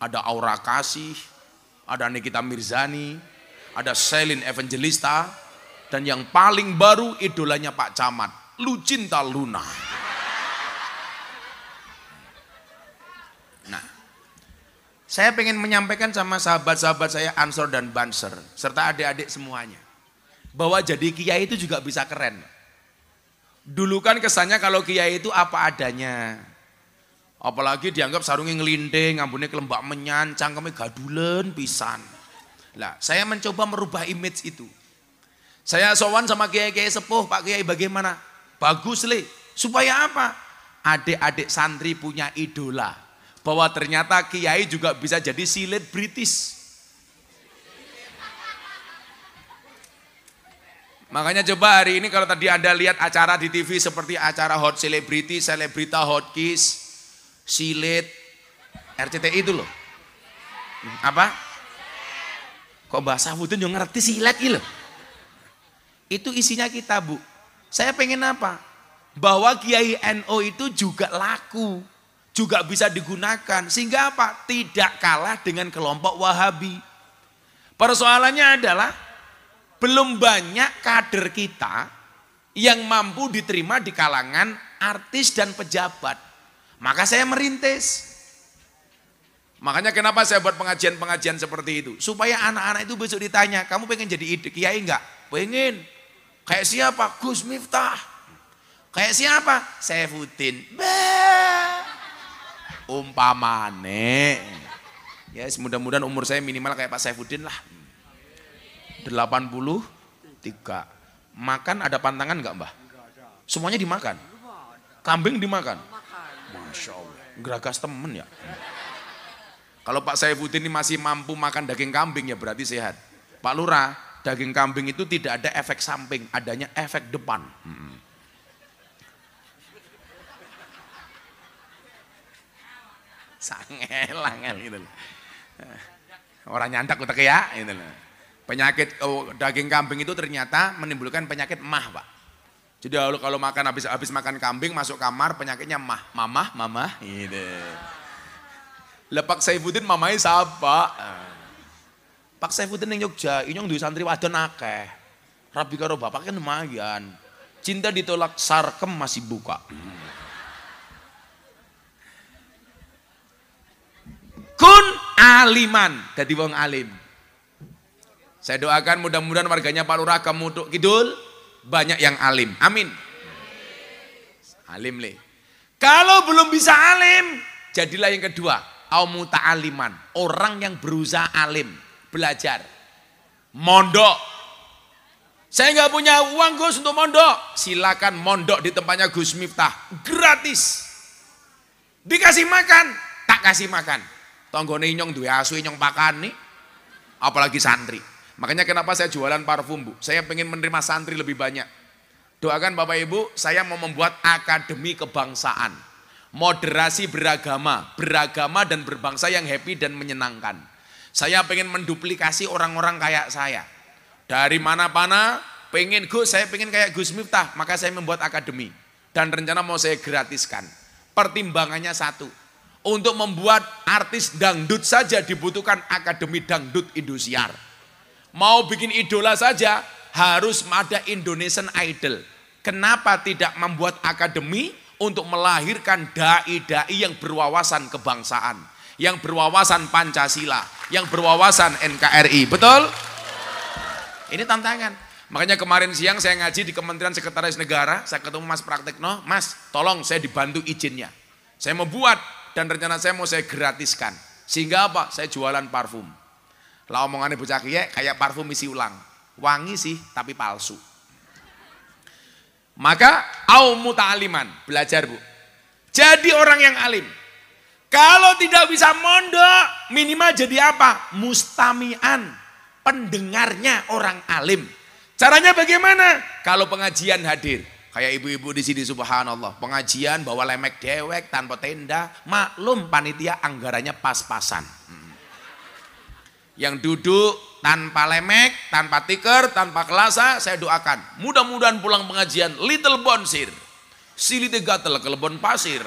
ada Aura Kasih, ada Nikita Mirzani, ada Selin Evangelista, dan yang paling baru idolanya Pak Camat, Lucinta Luna. Nah, saya pengen menyampaikan sama sahabat-sahabat saya Ansor dan Banser, serta adik-adik semuanya, bahwa jadi kiai itu juga bisa keren. Dulu kan kesannya kalau kiai itu apa adanya. Apalagi dianggap sarungnya ngelinting, ngambune kelembak menyan, cangkeme gadulen pisan. Lah, saya mencoba merubah image itu. Saya sowan sama kiai-kiai sepuh, Pak Kiai bagaimana? Bagus Le. Supaya apa? Adik-adik santri punya idola. Bahwa ternyata kiai juga bisa jadi selebritis. Makanya coba hari ini kalau tadi Anda lihat acara di TV seperti acara Hot Celebrity, Selebrita Hot Kiss, Silet, RCTI itu loh. Apa? Kok bahasa Wudun yang ngerti silet gitu loh. Itu isinya kita Bu. Saya pengen apa? Bahwa Kiai NU itu juga laku, juga bisa digunakan. Sehingga apa? Tidak kalah dengan kelompok Wahabi. Persoalannya adalah belum banyak kader kita yang mampu diterima di kalangan artis dan pejabat. Maka saya merintis. Makanya kenapa saya buat pengajian-pengajian seperti itu. Supaya anak-anak itu besok ditanya, kamu pengen jadi kiai enggak? Pengen. Kayak siapa? Gus Miftah. Kayak siapa? Saifuddin. Umpamane. Ya mudah-mudahan umur saya minimal kayak Pak Saifuddin lah. 83. Makan ada pantangan enggak Mbah? Semuanya dimakan. Kambing dimakan. Masya Allah. Geragas temen ya. Kalau Pak Saifuddin ini masih mampu makan daging kambing ya berarti sehat. Pak Lurah, daging kambing itu tidak ada efek samping, adanya efek depan. Sangel gitu. Orang nyandak utek ya gitu. Penyakit daging kambing itu ternyata menimbulkan penyakit mah Pak. Jadi kalau makan habis makan kambing masuk kamar penyakitnya mamah gitu. Lepak Saifuddin mamai siapa? Pak Saifuddin yang Jogja, inyong duwe santri wadon akeh. Rabi karo bapak kan lumayan. Cinta ditolak sarkem masih buka. Kun aliman, dadi wong alim. Saya doakan mudah-mudahan warganya Pak Lurah Kemutuk Kidul banyak yang alim. Amin. Alim le. Kalau belum bisa alim, jadilah yang kedua, au muta'aliman, orang yang berusaha alim, belajar, mondok. Saya nggak punya uang Gus untuk mondok. Silakan mondok di tempatnya Gus Miftah. Gratis. Dikasih makan, tak kasih makan. Tonggone inyong duwe asu inyong pakan nih. Apalagi santri. Makanya kenapa saya jualan parfum, Bu. Saya pengen menerima santri lebih banyak. Doakan Bapak Ibu, saya mau membuat akademi kebangsaan. Moderasi beragama dan berbangsa yang happy dan menyenangkan. Saya pengen menduplikasi orang-orang kayak saya. Dari mana-mana, pengen Gus, saya pengen kayak Gus Miftah, maka saya membuat akademi. Dan rencana mau saya gratiskan. Pertimbangannya satu, untuk membuat artis dangdut saja dibutuhkan akademi dangdut Indosiar. Mau bikin idola saja harus ada Indonesian Idol. Kenapa tidak membuat akademi untuk melahirkan dai-dai yang berwawasan kebangsaan, yang berwawasan Pancasila, yang berwawasan NKRI, betul? Ini tantangan. Makanya kemarin siang saya ngaji di Kementerian Sekretaris Negara, saya ketemu Mas Praktekno, Mas tolong saya dibantu izinnya. Saya mau buat dan rencana saya mau saya gratiskan. Sehingga apa? Saya jualan parfum. Lah omongannya bocah kiye kayak parfum isi ulang. Wangi sih tapi palsu. Maka au muta'aliman, belajar Bu. Jadi orang yang alim. Kalau tidak bisa mondok, minimal jadi apa? Mustami'an, pendengarnya orang alim. Caranya bagaimana? Kalau pengajian hadir, kayak ibu-ibu di sini subhanallah, pengajian bawa lemek dewek tanpa tenda, maklum panitia anggarannya pas-pasan. Yang duduk tanpa lemek, tanpa tikar, tanpa kelasa, saya doakan. Mudah-mudahan pulang pengajian little bonsir. Silite gatel ke lebon pasir.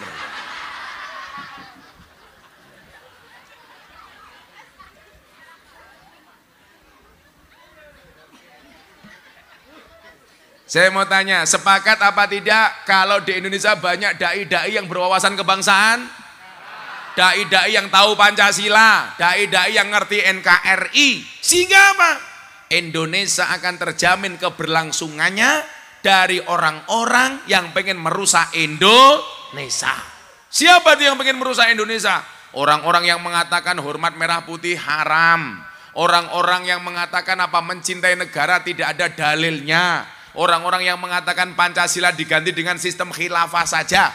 Saya mau tanya, sepakat apa tidak kalau di Indonesia banyak dai-dai yang berwawasan kebangsaan? Dai-dai yang tahu Pancasila, dai-dai yang ngerti NKRI. Sehingga apa? Indonesia akan terjamin keberlangsungannya dari orang-orang yang pengen merusak Indonesia. Siapa itu yang pengen merusak Indonesia? Orang-orang yang mengatakan hormat merah putih haram. Orang-orang yang mengatakan apa mencintai negara tidak ada dalilnya. Orang-orang yang mengatakan Pancasila diganti dengan sistem khilafah saja.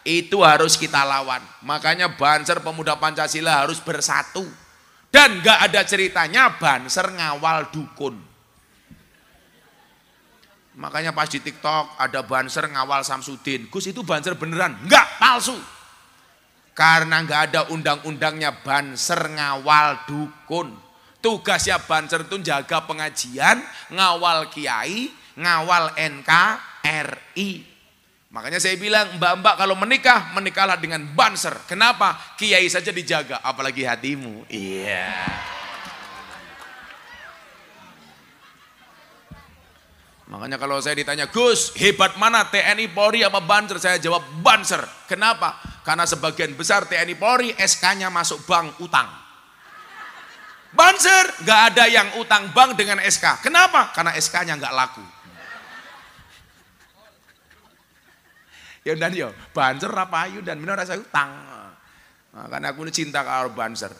Itu harus kita lawan. Makanya Banser Pemuda Pancasila harus bersatu. Dan gak ada ceritanya Banser ngawal dukun. Makanya pas di TikTok ada Banser ngawal Samsudin. Gus itu Banser beneran? Enggak, palsu. Karena gak ada undang-undangnya Banser ngawal dukun. Tugasnya Banser itu jaga pengajian, ngawal kiai, ngawal NKRI. Makanya saya bilang, mbak-mbak kalau menikah, menikahlah dengan Banser. Kenapa? Kiai saja dijaga, apalagi hatimu. Iya. Makanya kalau saya ditanya, Gus, hebat mana TNI Polri apa Banser? Saya jawab Banser. Kenapa? Karena sebagian besar TNI Polri SK-nya masuk bank utang. Banser, gak ada yang utang bank dengan SK. Kenapa? Karena SK-nya gak laku. Ya dan yo, Banser apa ayu dan mina rasa utang. Nah, karena aku ini cinta karo Banser.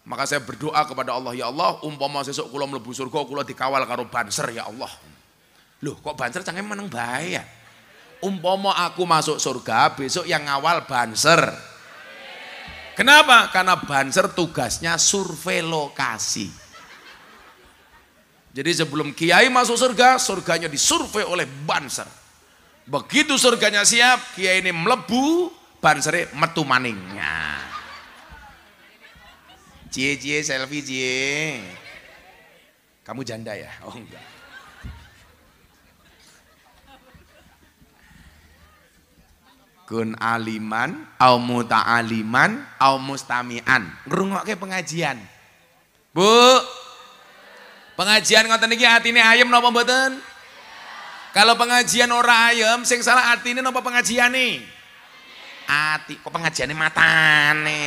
Maka saya berdoa kepada Allah, ya Allah, umpama sesuk kula mlebu surga, kula dikawal karo Banser ya Allah. Loh, kok Banser canggih meneng bae ya? Umpama aku masuk surga, besok yang ngawal Banser. Kenapa? Karena Banser tugasnya survei lokasi. Jadi sebelum kiai masuk surga, surganya disurvei oleh Banser. Begitu surganya siap, kiai ini melebu, Bansernya metu maning. Nah. Cie selfie cie. Kamu janda ya? Oh enggak. Kun aliman, au muta'aliman, au mustami'an. Ngrungokke pengajian. Bu, pengajian ngoten niki atine ayem napa mboten? Kalau pengajian ora ayem, sing salah atine napa pengajiane? Ati, kok pengajiane matane.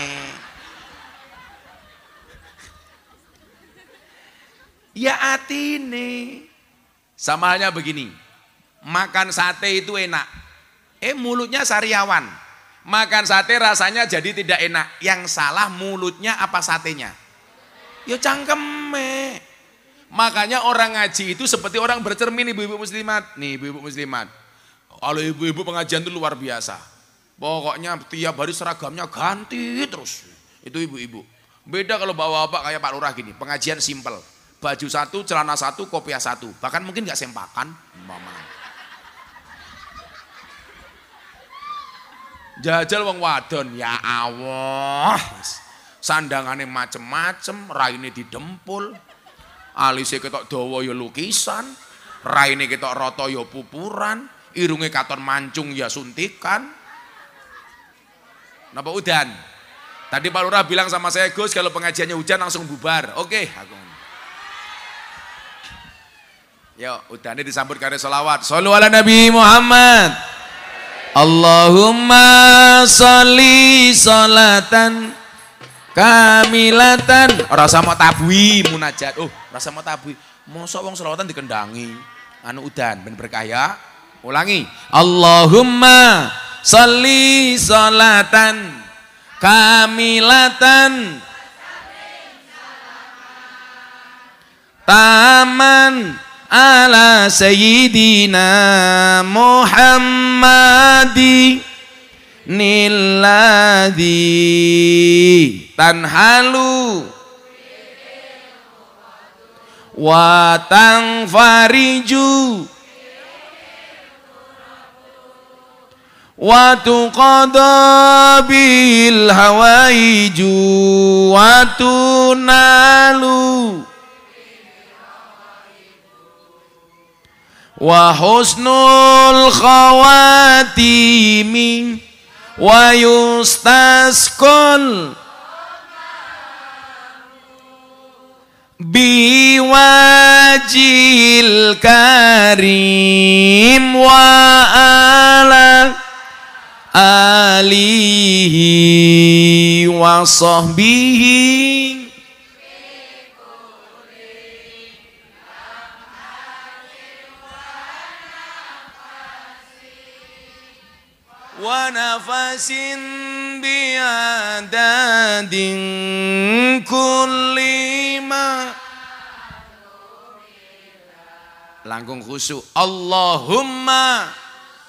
Ya atine. Sama halnya begini. Makan sate itu enak. Mulutnya sariawan. Makan sate rasanya jadi tidak enak. Yang salah mulutnya apa satenya? Ya cangkeme. Makanya orang ngaji itu seperti orang bercermin, ibu-ibu muslimat. Nih ibu-ibu muslimat. Kalau ibu-ibu pengajian itu luar biasa. Pokoknya tiap hari seragamnya ganti terus. Itu ibu-ibu. Beda kalau bapak-bapak kayak Pak Lurah gini, pengajian simpel. Baju satu, celana satu, kopiah satu. Bahkan mungkin gak sempakan. Jajal wong wadon, ya Allah. Sandangannya macem-macem, raine didempul. Alisnya ketok dawa ya lukisan, raine ketok roto ya pupuran, irunge katon mancung ya suntikan. Napa udan? Tadi Pak Lurah bilang sama saya, Gus kalau pengajiannya hujan langsung bubar. Oke, aku. Yuk, udannya disambut karena sholawat. Shollu ala Nabi Muhammad. Allahumma sholli sholatan kamilatan. Rasa mau tabui munajat. Oh, rasa mau tabui. Mosok wong selawatan dikendangi. Anu udan ben berkah ya. Ulangi. Allahumma sholli sholatan kamilatan taman ala sayyidina Muhammadi nilladzi tanhalu wa tanfariju wa tuqada bil hawaiju wa tunalu wa husnul khawatimi wa yustasqal biwajil karim wa ala alihi wa sahbihi wa nafasin biadadin kullima. Langkung khusyuk. Allahumma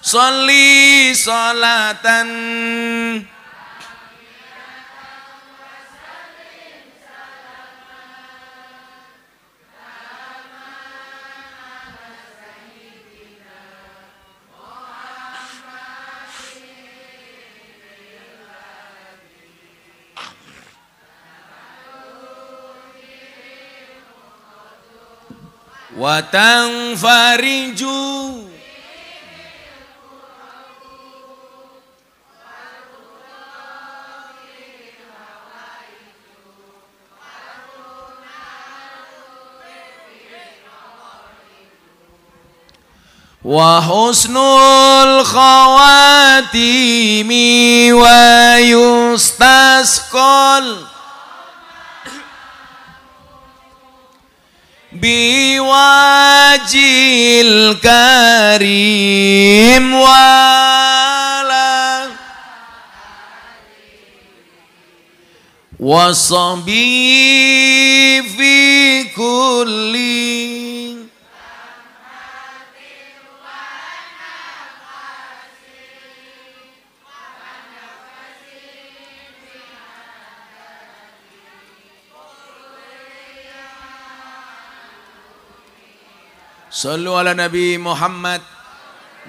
sholli sholatan wa tanfariju wa husnul khawatimi wa yustasqal biwajil karim wala wasbi fi kulli Shallu ala Nabi Muhammad.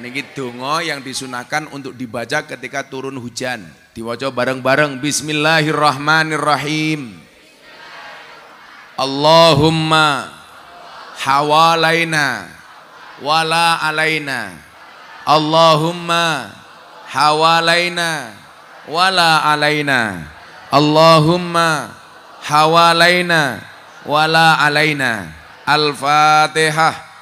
Niki donga yang disunahkan untuk dibaca ketika turun hujan. Diwaca bareng-bareng. Bismillahirrahmanirrahim. Allahumma hawalaina wala alaina. Allahumma hawalaina wala alaina. Allahumma hawalaina wala alaina. Al-Fatihah.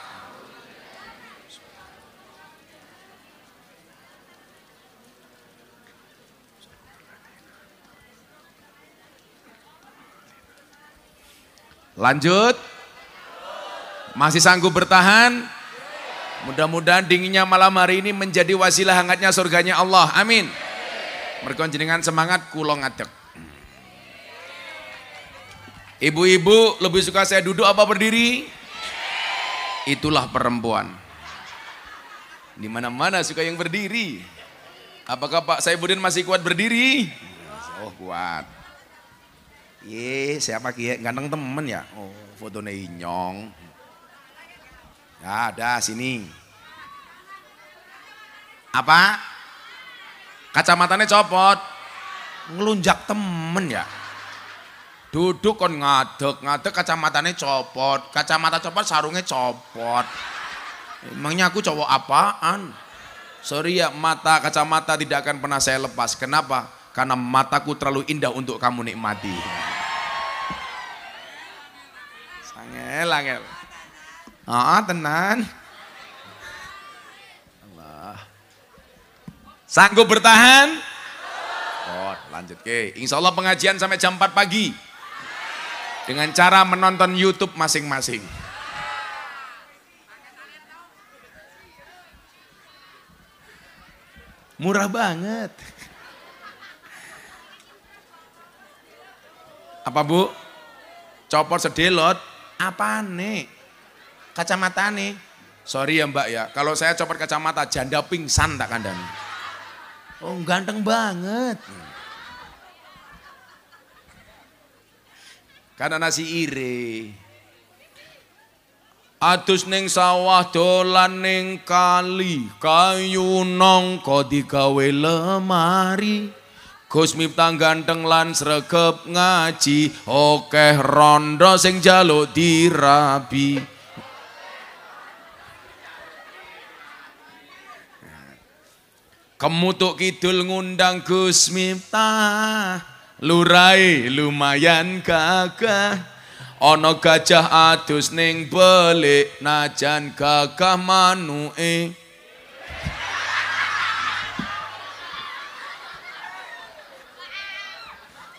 Lanjut. Masih sanggup bertahan? Mudah-mudahan dinginnya malam hari ini menjadi wasilah hangatnya surganya Allah. Amin. Mergo jenengan semangat kula ngadeg. Ibu-ibu lebih suka saya duduk apa berdiri? Itulah perempuan. Di mana-mana suka yang berdiri. Apakah Pak Saifuddin masih kuat berdiri? Oh, kuat. Siapa ki? Ganteng temen ya? Oh, fotonya Inyong. Ya, ada sini. Apa? Kacamatanya copot. Ngelunjak temen ya? Duduk kon ngadek kacamatanya copot. Kacamata copot, sarungnya copot. Emangnya aku cowok apaan? Sorry ya, kacamata tidak akan pernah saya lepas. Kenapa? Karena mataku terlalu indah untuk kamu nikmati. Angel. Tenan. Allah. Sanggup bertahan? Oh, lanjut ke. Insya Allah pengajian sampai jam 4 pagi. Dengan cara menonton YouTube masing-masing. Murah banget. Apa Bu? Copot sedelot? Apa nih? Kacamata nih? Sorry ya Mbak ya, kalau saya copot kacamata janda pingsan tak kandani. Oh ganteng banget. Karena nasi ire. Adus ning sawah dolan ning kali, kayu nongko digawe lemari. Gus Miftah ganteng lan sregep ngaji, okeh rondo sing jaluk dirabi. Kemutuk kidul ngundang Gus Miftah, lurai lumayan gagah. Ono gajah adus ning belik, najan gagah manuke.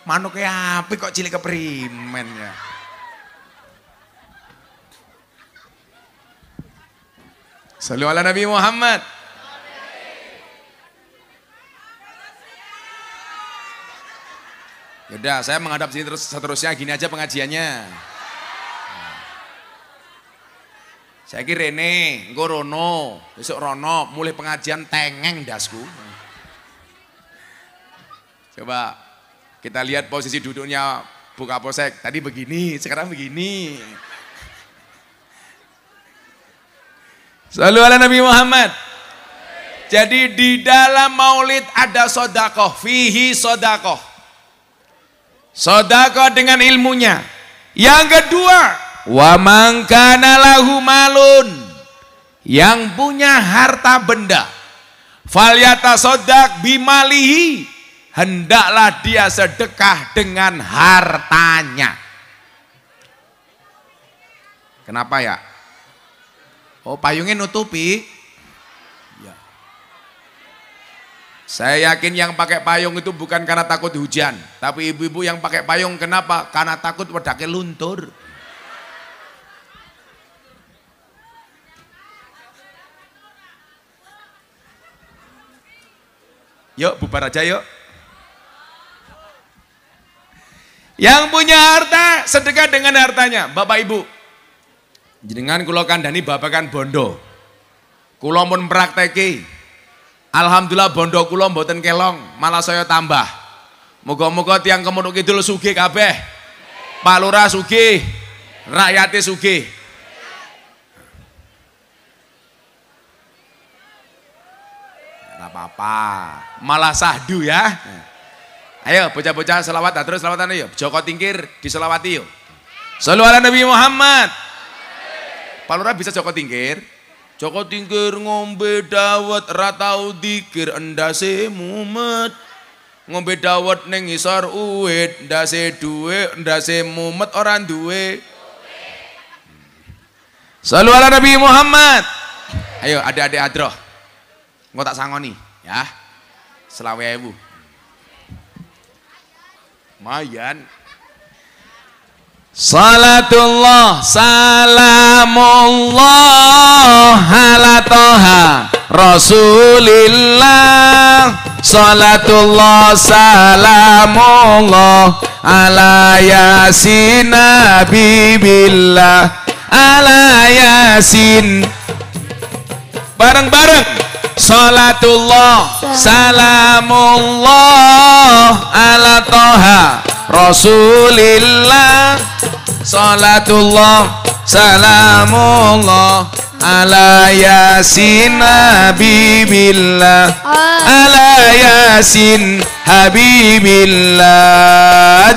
Manuke apik kok cilik keprimen ya. Shallu ala Nabi Muhammad. Yaudah, saya menghadap sini terus seterusnya, gini aja pengajiannya. Saya kira Rene, engko Rono, besok Rono, mulai pengajian tengeng dasku. Coba kita lihat posisi duduknya Bu Kapolsek. Tadi begini, sekarang begini. Shallu ala Nabi Muhammad. Jadi di dalam maulid ada sodakoh, fihi sodakoh. Sodakoh dengan ilmunya. Yang kedua, wa man kana lahu malun, yang punya harta benda, falyatasaddaq bimalihi, hendaklah dia sedekah dengan hartanya. Kenapa ya? Oh, payungnya nutupi. Ya. Saya yakin yang pakai payung itu bukan karena takut hujan, tapi ibu-ibu yang pakai payung kenapa? Karena takut wedake luntur. Yuk bubar aja yuk. Yang punya harta sedekah dengan hartanya. Bapak Ibu, jenengan kula kandhani babakan bondo. Kula pun prakteki. Alhamdulillah bondo kula mboten kelong, malah saya tambah. Moga-moga tiang Kemutuk Kidul sugih kabeh. Pak Lurah sugih, rakyate sugih. Apa-apa, malah sahdu ya. Ayo bocah-bocah selawat, terus selawatan yuk. Joko Tingkir diselawati yuk. Shallu ala Nabi Muhammad. Pak Lurah bisa Joko Tingkir. Joko Tingkir ngombe dawet ratau dikir endase mumet. Ngombe dawet ning ngisor uwit, ndase duwe, ndase mumet orang duwe. Shallu ala Nabi Muhammad. Ayo adik-adik adroh. Nggak tak sangoni ya, 20.000 mayan. Salatullah salamullah ala toha rasulillah. Salatullah salamullah ala yasin nabi billah. ala yasin. Bareng-bareng. Salatullah salamullah ala toha Rasulillah. Salatullah salamullah ala yasin habibillah. Ala yasin habibillah.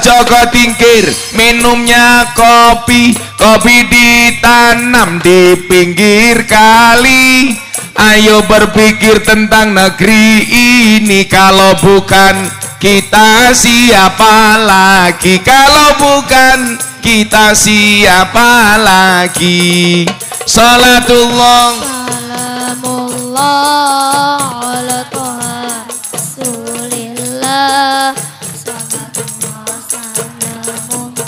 Joko tingkir minumnya kopi, kopi ditanam di pinggir kali. Ayo berpikir tentang negeri ini, kalau bukan kita siapa lagi? Kalau bukan kita siapa lagi? Salatullah salamullah ala toha Rasulillah. Salatullah salamullah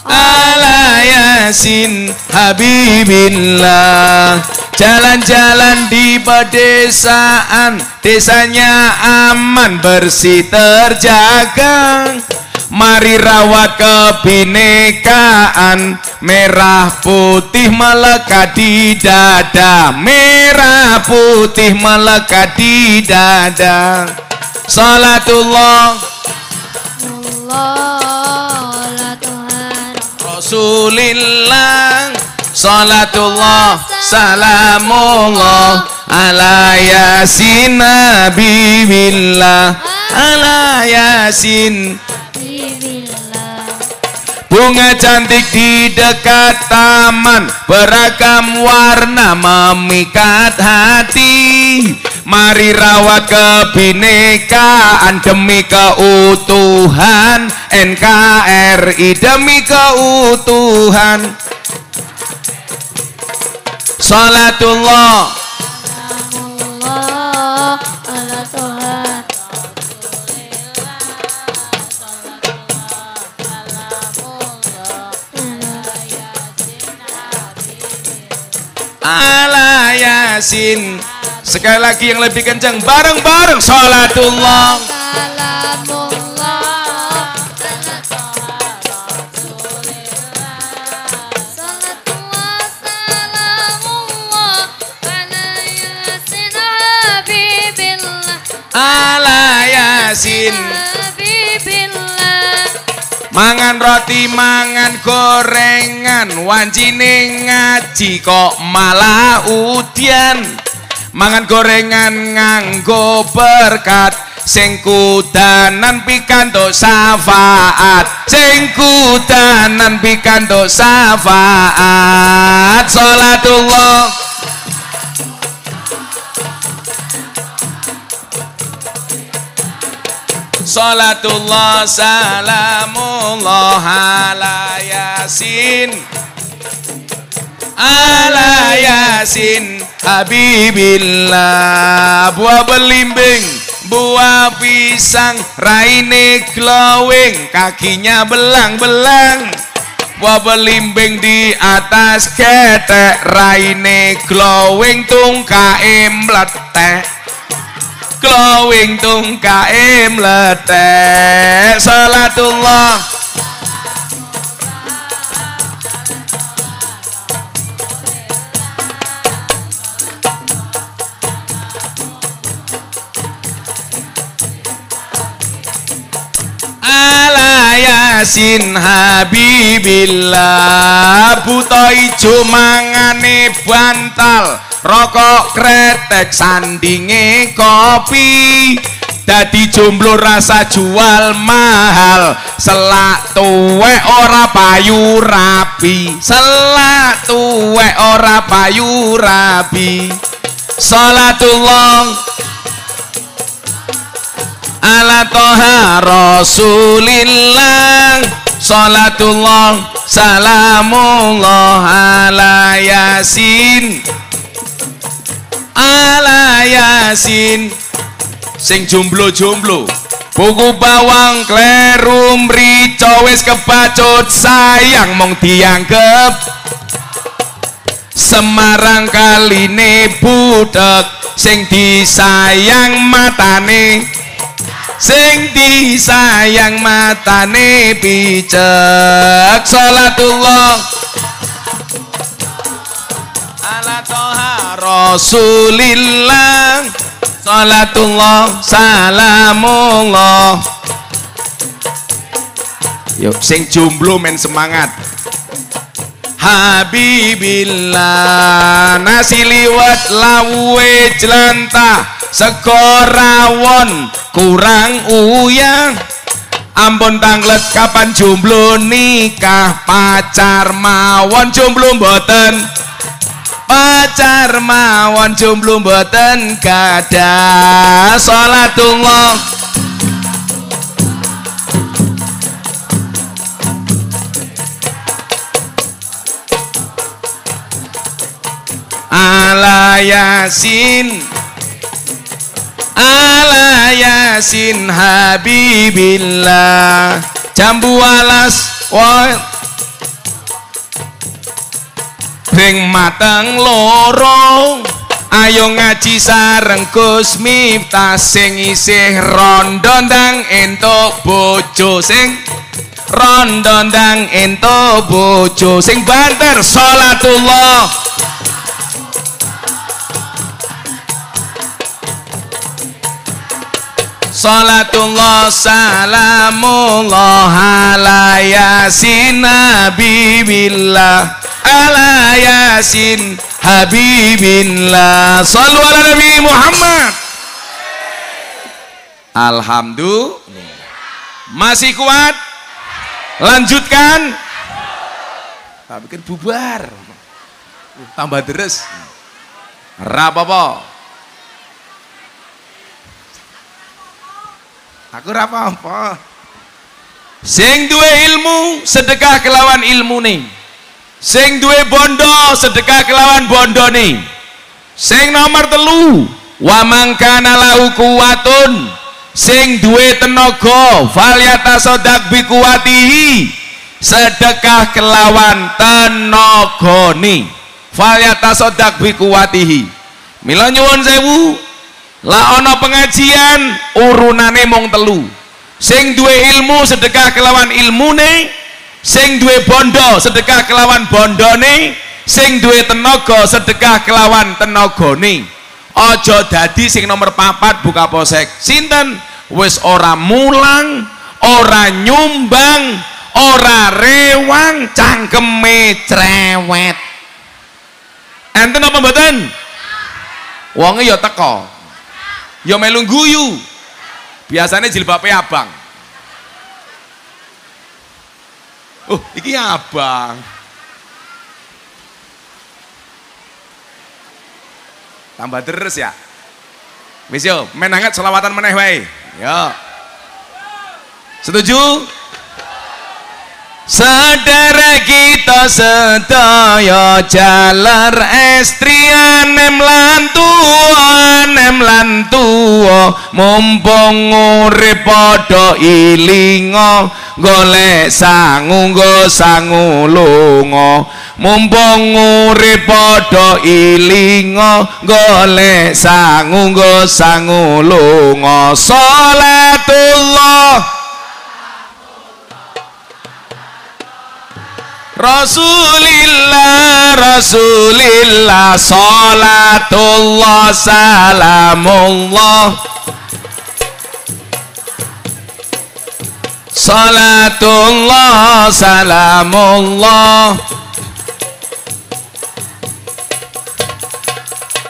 ala yasin habibillah. Jalan-jalan di pedesaan, desanya aman bersih terjaga. Mari rawat kebinekaan, merah putih melekat di dada. Merah putih melekat di dada. Salatullah Rasulillah. Salatullah salamullah ala yasin habibillah. Ala yasin. Bunga cantik di dekat taman, beragam warna memikat hati. Mari rawat kebinekaan demi keutuhan NKRI, demi keutuhan. Salatullah salamullah ala toha ala yasin. Sekali lagi yang lebih kencang, bareng-bareng. Salatullah salamullah ala toha Rasulillah. Salatullah salamullah ala yasin habibillah. ala yasin. Habibillah. Mangan roti, mangan gorengan, wancine ngaji kok malah udian. Mangan gorengan nganggo berkat, sing kudanan pikantuk syafaat. Sing kudanan pikantuk syafaat. Salatullah Salatullah salamullah ala yasin. Ala yasin habibillah. Buah belimbing, buah pisang, raine glowing, kakinya belang-belang. Buah belimbing di atas ketek, raine glowing, tungkae mletek. Glowing tungkae mletek. Salatullah ala yasin habibillah. Buta ijo mangane bantal, rokok kretek sandinge kopi. Dadi jomblo rasa jual mahal, selak tuwek ora payu rapi. Selak tuwek ora payu rapi. Salatullah ala toha Rasulillah. Salatullah salamullah ala yasin. Ala yasin. Sing jomblo-jomblo, buku bawang kleru mrica wis kebacut sayang mong dianggep. Semarang kaline budek, sing disayang matane. sing disayang matane picek. Salatullah ala toha Rasulillah, salatullah salamullah. Yuk sing jomblo men semangat. Habibillah nasi liwet lawe jelantah sekorawon kurang uyang. Ampun tanglet kapan jomblo nikah pacar mawon jomblo mboten, pacar mawon jomblo mboten gadah. Salatullah ala yasin, ala yasin habibillah. Jambu alas ring mateng loro, ayo ngaji sareng Gus Miftah. Sing isih rondo ndang entuk bojo, sing rondo ndang entuk bojo, sing banter. Salatullah salatullah salamullah ala yasin habibillah, ala yasin habibillah. Sallu ala Nabi Muhammad. Alhamdulillah. Masih kuat? Lanjutkan. Tak bikin bubar. Tambah deres. Rapopo. Aku apa-apa. Sing duwe ilmu sedekah kelawan ilmu nih. Sing duwe bondo sedekah kelawan bondo nih. Sing nomor telu, wa mangkana lahu kuwatun, sing duwe tenaga falyatasaddaq bi kuwatihi, sedekah kelawan tenagane. Falyatasaddaq bi kuwatihi. Mila nyuwun sewu, lah ana pengajian urunane mung telu. Sing duwe ilmu sedekah kelawan ilmune, sing duwe bondo sedekah kelawan bondone, sing duwe tenaga sedekah kelawan tenagane. Aja dadi sing nomor 4 buka posek. Sinten? Wis ora mulang, ora nyumbang, ora rewang, cangkeme cerewet. Enten apa mboten? Wonge ya teko. Ya melu guyu. Biasanya jilbabnya abang. Oh, iki abang. Tambah deres ya. Wis yo, menangat selawatan meneh wae. Yo. Setuju? Sedherek kita sedaya jalar estrian nem lan tuwa mumpung urip padha ilinga golek sangu nggo sangu lunga mumpung urip padha ilinga golek sangu nggo sangu lunga. Salatullah Rasulillah, Rasulillah, salatullah, salamullah, salatullah, salamullah.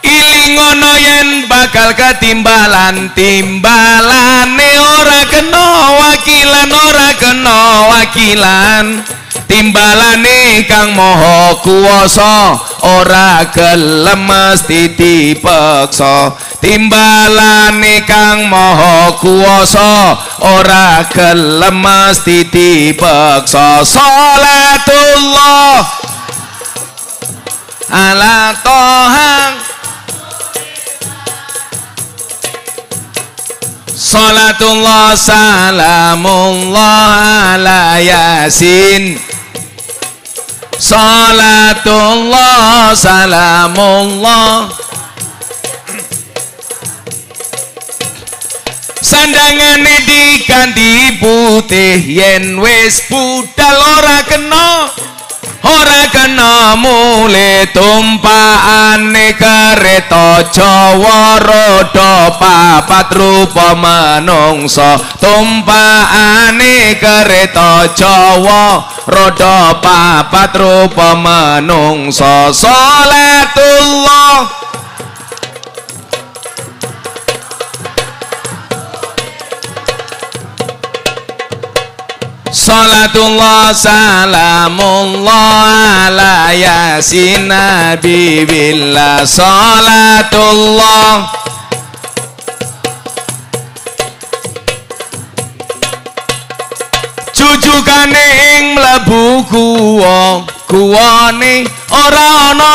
Ilingono yen bakal ketimbalan, timbalane ora kena wakilan, ora kena wakilan. Timbalane kang maha kuwasa ora gelem mesti dipeksa. Timbalane kang maha kuwasa ora gelem mesti dipeksa. Salatullah ala toha, salatullah salamullah ala yasin, salatullah salamullah. sandangane diganti putih yen wis budal ora kena mule tumpakane kereta Jawa roda papat rupa manungsa tumpakane kereta Jawa roda papat rupa manungsa salatullah salatullah salamullah ala yasin nabi billah salatullah jujukane ing mlebu guwane ora ana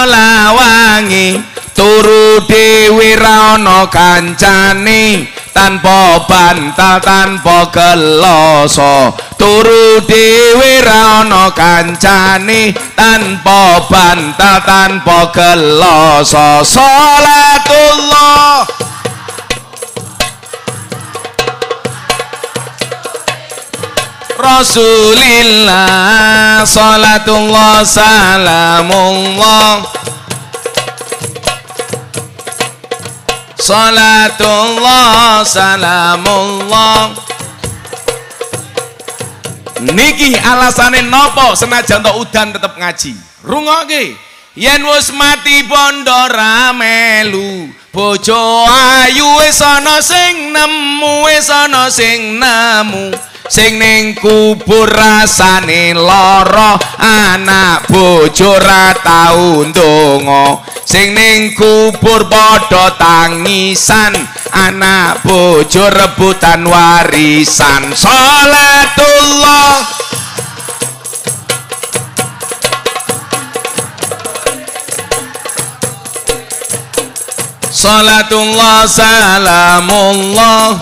lawangi turu dhewe ra ana kancane tanpa bantal tanpa geloso turu dhewe ra ana kancane tanpa bantal tanpa geloso salatullah Rasulillah salatullah salamullah salatullah salamullah. Niki alasane nopo senajan tok udan tetep ngaji rungokke yen wis mati bondo ra melu bojo ayu wis ana sing nemu sing ning kubur rasane lara anak bojo ra tau ndonga sing ning kubur padha tangisan anak bojo rebutan warisan salatullah salatullah salamullah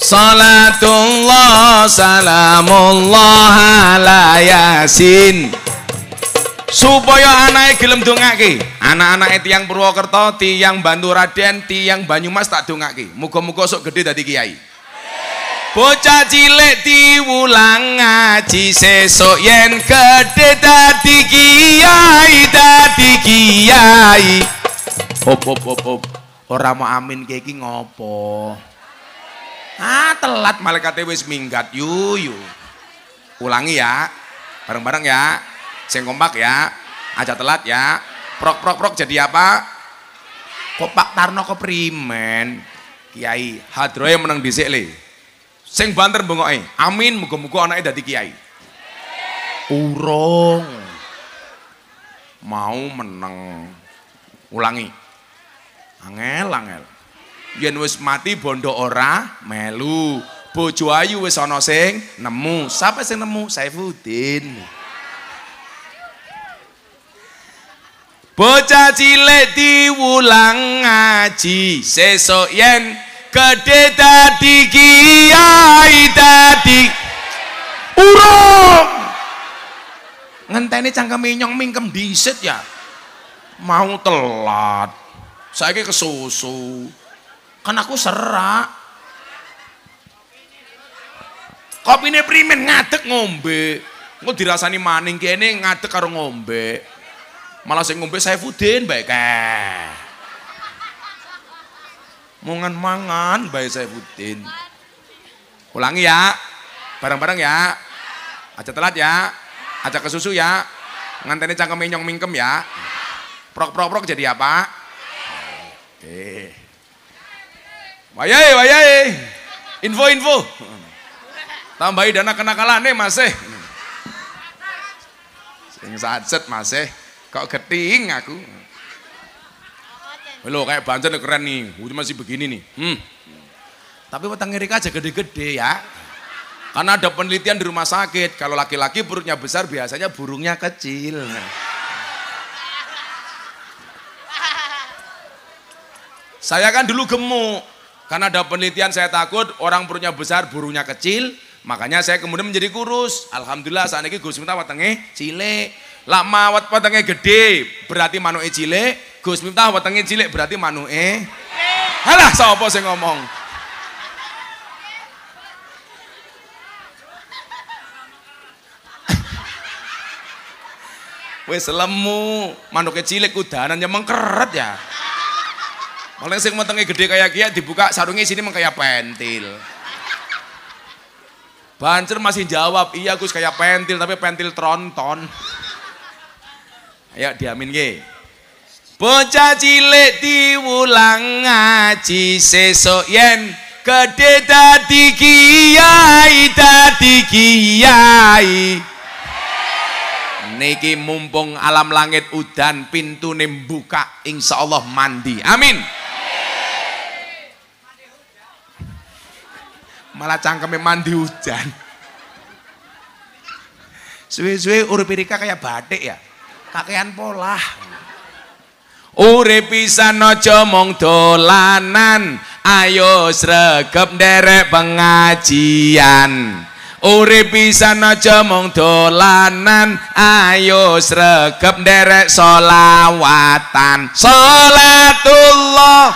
salatullah salamullah ala yasin supaya anake gelem dongake anak-anake tiyang Purwokerto tiyang Bantu Raden tiyang Banyumas tak dongake muga-muga sok gede dadi kiai bocah cilik diwulang ngaji sesuk yen gede dadi kiai hop ora mau amin iki ngopo telat malaikate wis minggat yu ulangi ya bareng-bareng ya sing kompak ya aja telat ya prok jadi apa kok Pak Tarno keprimen kiai hadroe meneng dhisik le sing banter bengoke amin muga-muga anake dadi kiai urung mau meneng ulangi angel yen wis mati bondo ora melu bojo ayu wis ana sing nemu sapa sing nemu Saifuddin bocah cilik diwulang ngaji sesuk yen gede dadi kiai dadi urung ngenteni cangkeme nyong mingkem dhisit ya mau telat saiki kesusu kan aku serak kopine primen ngadeg ngombe engko dirasani maning kene ngadeg karo ngombe malah sing ngombe Saifuddin bae kae mangan bae Saifuddin ulangi ya bareng-bareng ya aja telat ya aja kesusu ya nganteni cangkeme nyong mingkem ya prok jadi apa Wayai, info, tambahi dana kenakalane masih, sing sacet masih, kok geting aku, lo kayak banten keren nih, masih begini nih, tapi weteng ngerik aja gede-gede ya, karena ada penelitian di rumah sakit, kalau laki-laki perutnya besar biasanya burungnya kecil. Saya kan dulu gemuk. Karena ada penelitian saya takut orang perutnya besar, burungnya kecil, makanya saya kemudian menjadi kurus. Alhamdulillah saat ini Gus Miftah wetenge cilik. Lak mawat wetenge gede, berarti manuke cilik, Gus Miftah wetenge cilik berarti manuke. Halah sapa sing ngomong? Wis lemu, manuke cilik kudanan ya mengkeret ya. Paling sing wetenge gede kayak kia dibuka sarungnya sini kayak pentil. Bancer masih jawab, iya Gus kayak pentil tapi pentil tronton. Ayo diamin ge. Bocah cilik diwulang ngaji sesuk yen gede dadi kiai niki mumpung alam langit udan pintune buka insyaallah mandi amin. Malah cangkeme mandi hujan. Suwe-suwe urip Rika kayak batik ya. Kakean pola. Urip pisan aja mung dolanan, ayo sregep nderek pengajian. Urip pisan aja mung dolanan, ayo sregep nderek sholawatan. Sholatullah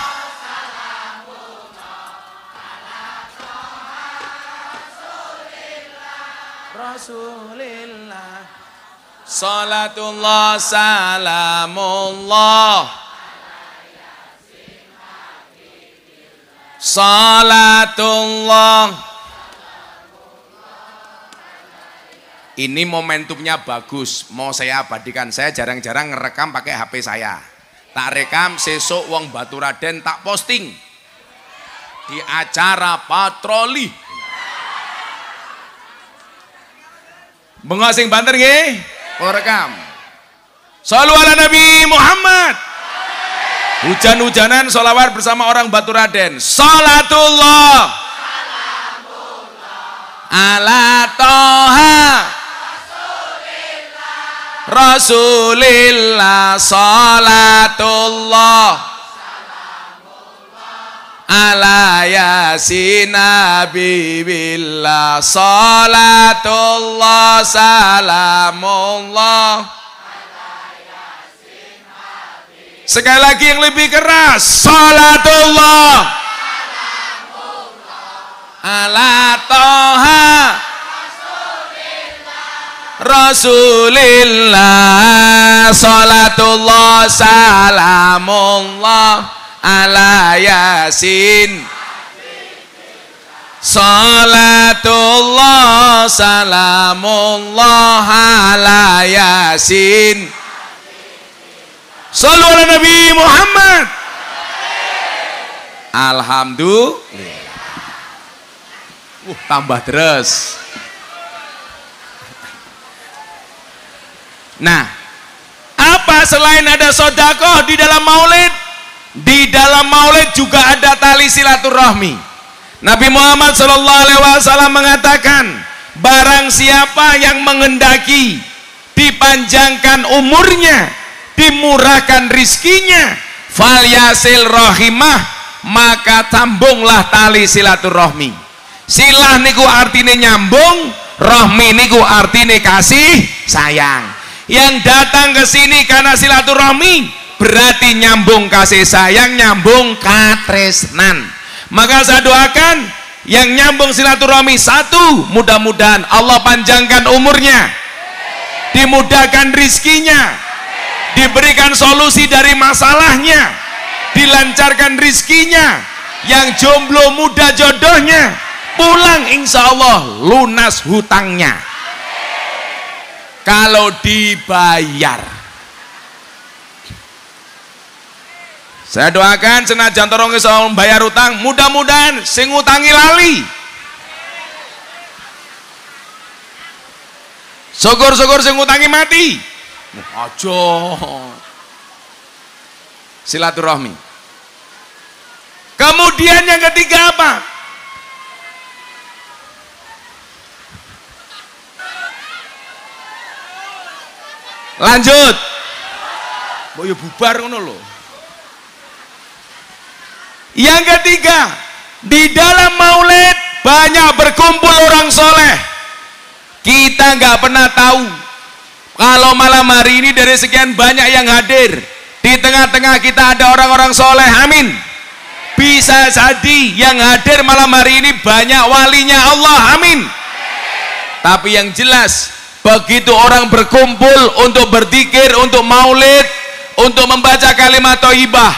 Rasulillah, salatullah salamullah, salatullah. Ini momentumnya bagus, mau saya abadikan. Saya jarang-jarang ngerekam pakai HP saya. Tak rekam sesuk wong Baturaden tak posting di acara patroli. Bengok sing banter nggih, rekam. Shallu ala Nabi Muhammad. Hujan-hujanan sholawat bersama orang Baturaden. Salatullah ala Toha Rasulillah, salatullah ala Yasin Nabibillah, salatullah salamullah. Sekali lagi yang lebih keras, salatullah ala Toha Rasulillah, salatullah salamullah ala Yasin, salatullah salamullah ala Yasin. Shallu ala Nabi Muhammad. Alhamdulillah. Tambah terus. Nah, apa selain ada sodakoh di dalam maulid? Di dalam maulid juga ada tali silaturahmi. Nabi Muhammad SAW mengatakan, barang siapa yang menghendaki dipanjangkan umurnya, dimurahkan rizkinya, falyasil rahimah, maka sambunglah tali silaturahmi. Silah niku artine nyambung, rahmi niku artine kasih sayang. Yang datang ke sini karena silaturahmi berarti nyambung kasih sayang, nyambung katresnan. Maka saya doakan yang nyambung silaturahmi satu, mudah-mudahan Allah panjangkan umurnya, dimudahkan rizkinya, diberikan solusi dari masalahnya, dilancarkan rizkinya. Yang jomblo muda jodohnya, pulang insya Allah lunas hutangnya kalau dibayar. Saya doakan senajan torong iso bayar utang, mudah-mudahan sing ngutangi lali. Syukur-syukur sing ngutangi mati. Aja. Silaturahmi. Kemudian yang ketiga apa? Lanjut. Mbok yo bubar ngono lho. Yang ketiga, di dalam maulid banyak berkumpul orang soleh. Kita nggak pernah tahu kalau malam hari ini dari sekian banyak yang hadir, Di tengah-tengah kita ada orang-orang soleh, amin. Bisa jadi yang hadir malam hari ini banyak walinya Allah, amin. Tapi yang jelas, begitu orang berkumpul untuk berzikir, untuk maulid, untuk membaca kalimat thayyibah,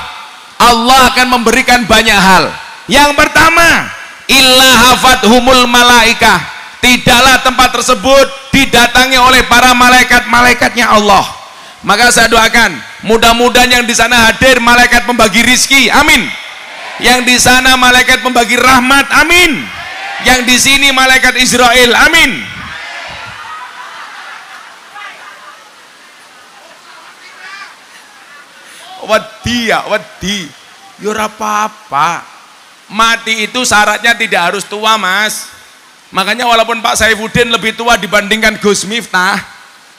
Allah akan memberikan banyak hal. Yang pertama, illa hafathumul malaikah, tidaklah tempat tersebut didatangi oleh para malaikat-malaikatnya Allah. Maka saya doakan, mudah-mudahan yang di sana hadir malaikat pembagi rizki, amin. Yang di sana malaikat pembagi rahmat, amin. Yang di sini malaikat Israel, amin. Wedi ya, wedi. Ya ora apa-apa. Mati itu syaratnya tidak harus tua, Mas. Makanya walaupun Pak Saifuddin lebih tua dibandingkan Gus Miftah,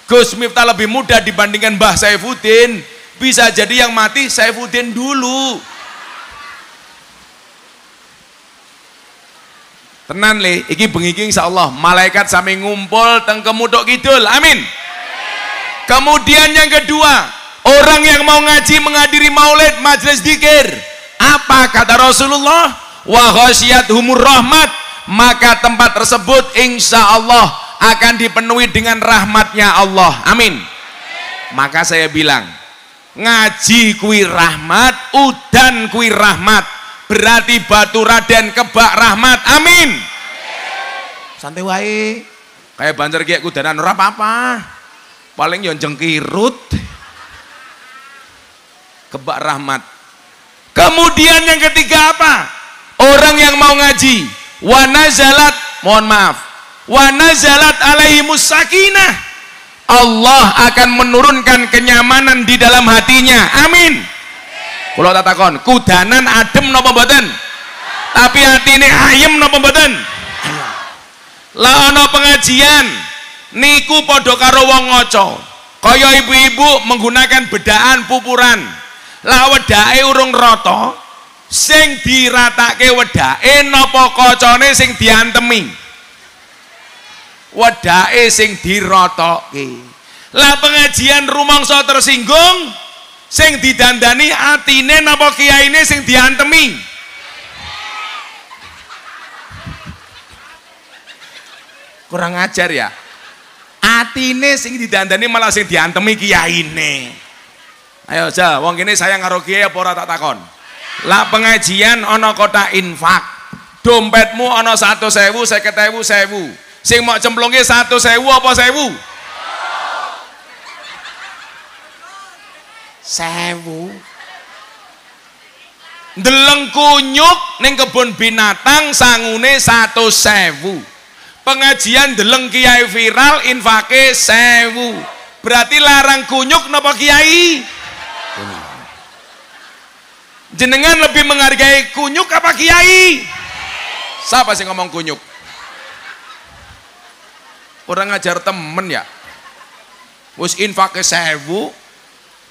Gus Miftah lebih muda dibandingkan Mbah Saifuddin, bisa jadi yang mati Saifuddin dulu. Tenan le, iki bengi iki insyaallah malaikat sami ngumpul teng Kemudok Kidul, amin. Kemudian yang kedua, orang yang mau ngaji menghadiri maulid majelis dzikir, apa kata Rasulullah? Wa ghasyiyatuhumur rahmat, maka tempat tersebut insya Allah akan dipenuhi dengan rahmatnya Allah, amin. Maka saya bilang, ngaji kui rahmat, udan kui rahmat, berarti batu raden kebak rahmat, amin. Santai wae, kayak banjar kayak kudanan ora apa-apa, paling yang jengkirut kebak rahmat. Kemudian yang ketiga apa? Orang yang mau ngaji, wa nazalat, mohon maaf, wa nazalat alaihimus sakinah, Allah akan menurunkan kenyamanan di dalam hatinya, amin. Kalau tak takon, kudanan adem napa mboten? Tapi hatine ayem napa mboten? Lah ana pengajian niku padha karo wong ngaca, kaya ibu-ibu menggunakan bedaan pupuran. Lah wedake urung rata, sing diratake wedake napa kacane sing diantemi? Wedake sing diratoke. Lah pengajian rumangsa tersinggung, sing didandani atine napa kiyaine sing diantemi? Kurang ajar ya. Atine sing didandani malah sing diantemi kiyaine. Ayo aja, wong kene sayang karo kiai apa ora tak takon. Lah pengajian ana kotak infak. Dompetmu ana 100.000, 50.000, 1.000. Sing mok cemplunge 100.000 apa 1.000? 1.000. Ndeleng kunyuk ning kebun binatang sangune 100.000. Pengajian ndeleng kiai viral infake 1.000. Berarti larang kunyuk napa kiai? Jenengan lebih menghargai kunyuk apa kiai? Siapa sih ngomong kunyuk? Orang ngajar temen ya. Wis infake 1.000,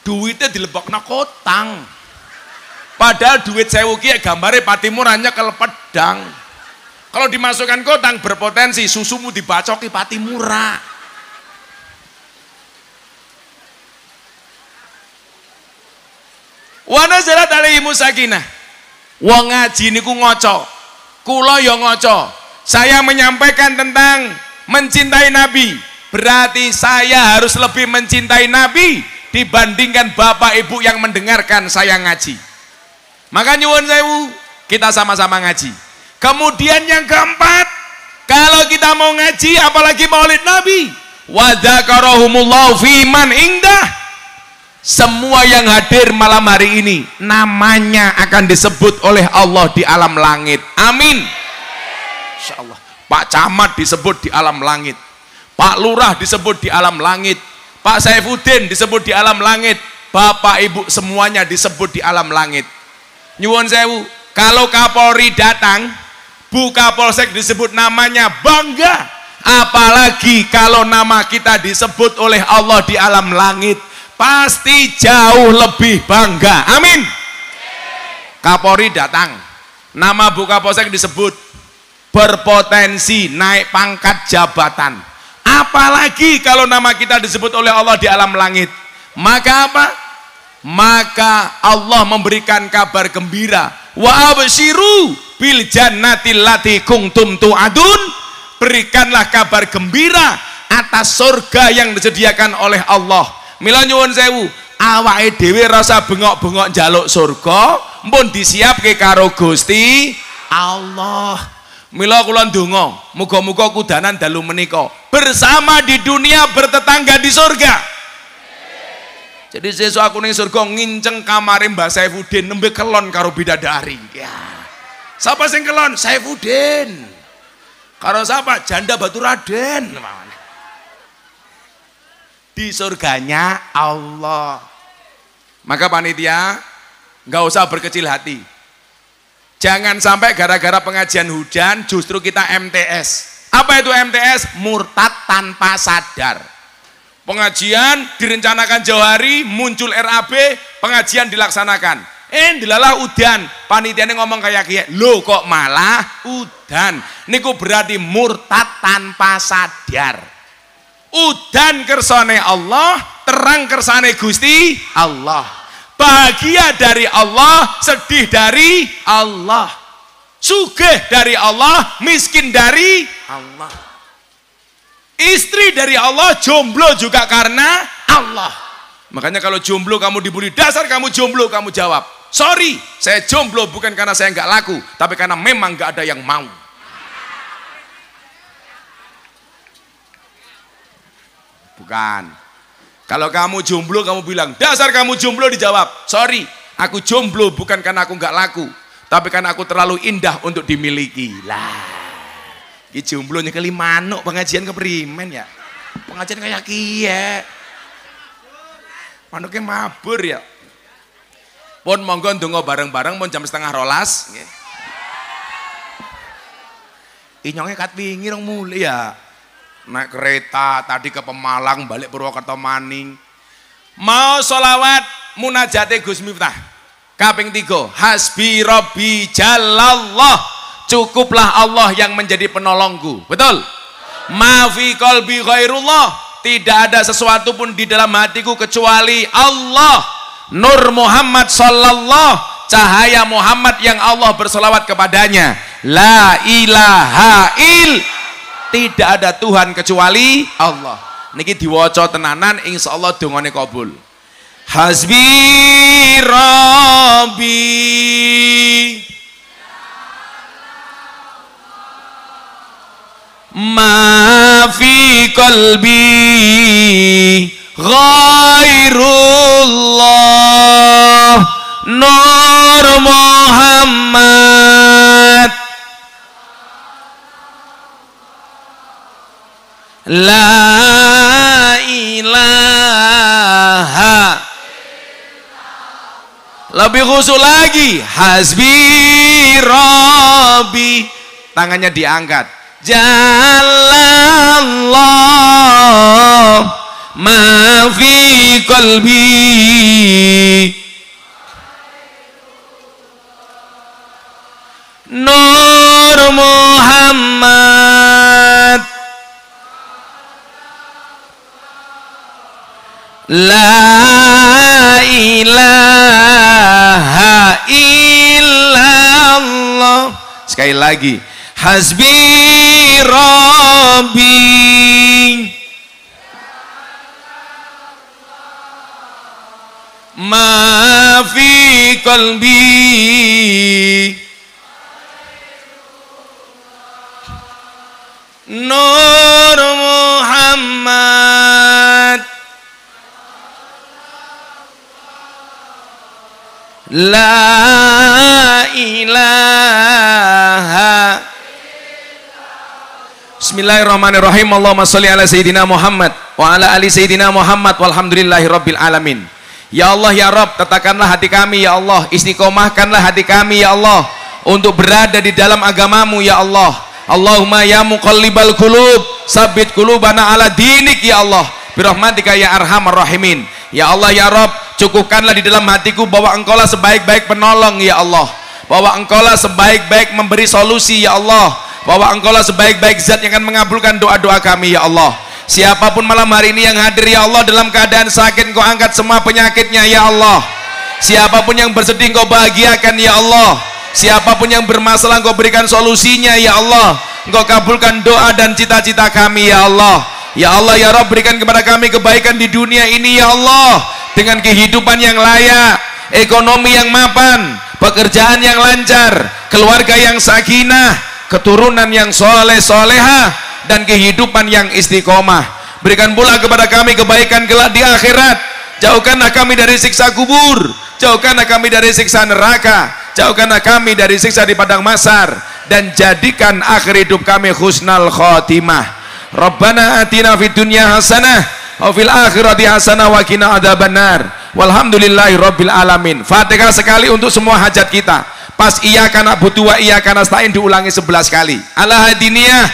duitnya dilebokna kotang. Padahal duit 1.000 ki gambare patimu ranya ke pedang. Kalau dimasukkan kotang berpotensi susumu dibacoki pati murah. Wa nazalat alaihimus sakinah. Wong ngaji niku ngaca. Kula ya ngaca. Saya menyampaikan tentang mencintai Nabi. Berarti saya harus lebih mencintai Nabi dibandingkan bapak ibu yang mendengarkan saya ngaji. Maka nyuwun sewu, kita sama-sama ngaji. Kemudian yang keempat, kalau kita mau ngaji apalagi maulid Nabi, wa dzakarahumullahu fi man indah. Semua yang hadir malam hari ini namanya akan disebut oleh Allah di alam langit, amin. Insyaallah. Pak Camat disebut di alam langit, Pak Lurah disebut di alam langit, Pak Saifuddin disebut di alam langit, Bapak Ibu semuanya disebut di alam langit. Nyuwun sewu, kalau Kapolri datang, Bu Kapolsek disebut namanya, bangga. Apalagi kalau nama kita disebut oleh Allah di alam langit, pasti jauh lebih bangga, amin. Kapolri datang, nama Bu Kapolsek disebut, berpotensi naik pangkat jabatan. Apalagi kalau nama kita disebut oleh Allah di alam langit, maka apa? maka Allah memberikan kabar gembira, wa absyiru bil jannatil lati kuntum tu'adun, berikanlah kabar gembira atas surga yang disediakan oleh Allah. Mila nyuwun sewu, awake dhewe rasa bengok-bengok njaluk surga, mpun disiapke karo Gusti Allah. Mila kula ndonga, muga-muga kudanan dalu menika bersama di dunia, bertetangga di surga. Jadi sesuk aku ning surga nginceng kamare Mbah Saifuddin nembe kelon karo bidadari. Ya. Siapa sing kelon? Saifuddin. Karo siapa? Janda Batu Raden. Di surganya Allah. Maka panitia nggak usah berkecil hati. Jangan sampai gara-gara pengajian hujan justru kita MTS. Apa itu MTS? Murtad tanpa sadar. Pengajian direncanakan jauh hari, muncul RAB, pengajian dilaksanakan. Dilalah udan, panitianya ngomong kayak lo kok malah udan. Niku berarti murtad tanpa sadar. Udan kersane Allah, terang kersane Gusti Allah. Bahagia dari Allah, sedih dari Allah. Sugih dari Allah, miskin dari Allah. Istri dari Allah, jomblo juga karena Allah. Makanya kalau jomblo kamu dibully, dasar kamu jomblo, kamu jawab, sorry, saya jomblo bukan karena saya nggak laku, tapi karena memang nggak ada yang mau. Bukan. Kalau kamu jomblo, kamu bilang, dasar kamu jomblo, dijawab, sorry, aku jomblo bukan karena aku nggak laku, tapi karena aku terlalu indah untuk dimiliki. Lah. Ki jomblonya kali manuk pengajian keprimen ya. Pengajian kayak kiye. Manuknya mabur ya. Pun monggo ndonga bareng-bareng pun jam 11:30 nggih. Inyonge kat wingi rong mulih ya. Naik kereta tadi ke Pemalang balik Purwokerto maning. Mau sholawat munajate Gus Miftah. Kaping 3, hasbi rabbi jalallah. Cukuplah Allah yang menjadi penolongku. Betul? Ma fi qalbi ghairullah, tidak ada sesuatu pun di dalam hatiku kecuali Allah. Nur Muhammad sallallahu, cahaya Muhammad yang Allah bersolawat kepadanya. La ilaha tidak ada Tuhan kecuali Allah. Niki diwaca tenanan, insyaallah dongane kabul. Hasbi rabbi ma fi qalbi ghairullah Nur Muhammad la ilaha. Lebih khusus lagi, hasbi rabbi, tangannya diangkat, jalallah ma fi qalbi Nur Muhammad la ilaha illallah. Sekali lagi, hasbi rabbi ma fi qalbi Nur Muhammad la ilaha. Bismillahirrahmanirrahim. Allahumma sholli ala sayyidina Muhammad wa ala ali sayyidina Muhammad walhamdulillahi rabbil alamin. Ya Allah ya Rabb, tatakanlah hati kami ya Allah, istiqomahkanlah hati kami ya Allah untuk berada di dalam agamamu ya Allah. Allahumma ya muqallibal qulub, sabbit qulubana ala dinik ya Allah, birahmatika ya arhamar rahimin. Ya Allah ya Rabb, cukupkanlah di dalam hatiku bahwa engkaulah sebaik-baik penolong ya Allah, bahwa engkaulah sebaik-baik memberi solusi ya Allah, bahwa engkaulah sebaik-baik zat yang akan mengabulkan doa-doa kami ya Allah. Siapapun malam hari ini yang hadir ya Allah dalam keadaan sakit, engkau angkat semua penyakitnya ya Allah. Siapapun yang bersedih Engkau bahagiakan ya Allah. Siapapun yang bermasalah Engkau berikan solusinya ya Allah. Engkau kabulkan doa dan cita-cita kami ya Allah. Ya Allah ya Rabb, berikan kepada kami kebaikan di dunia ini ya Allah, dengan kehidupan yang layak, ekonomi yang mapan, pekerjaan yang lancar, keluarga yang sakinah, keturunan yang soleh solehah, dan kehidupan yang istiqomah. Berikan pula kepada kami kebaikan kelak di akhirat. Jauhkanlah kami dari siksa kubur, jauhkanlah kami dari siksa neraka, jauhkanlah kami dari siksa di padang mahsyar, dan jadikan akhir hidup kami husnal khotimah. Rabbana atina fid dunya hasanah wa fil akhirati hasanah wa qina adzabannar. Walhamdulillahi rabbil alamin. Fatihah sekali untuk semua hajat kita. Pas iyyaka na'budu wa iyyaka nasta'in diulangi 11 kali. Ala hadiniyah.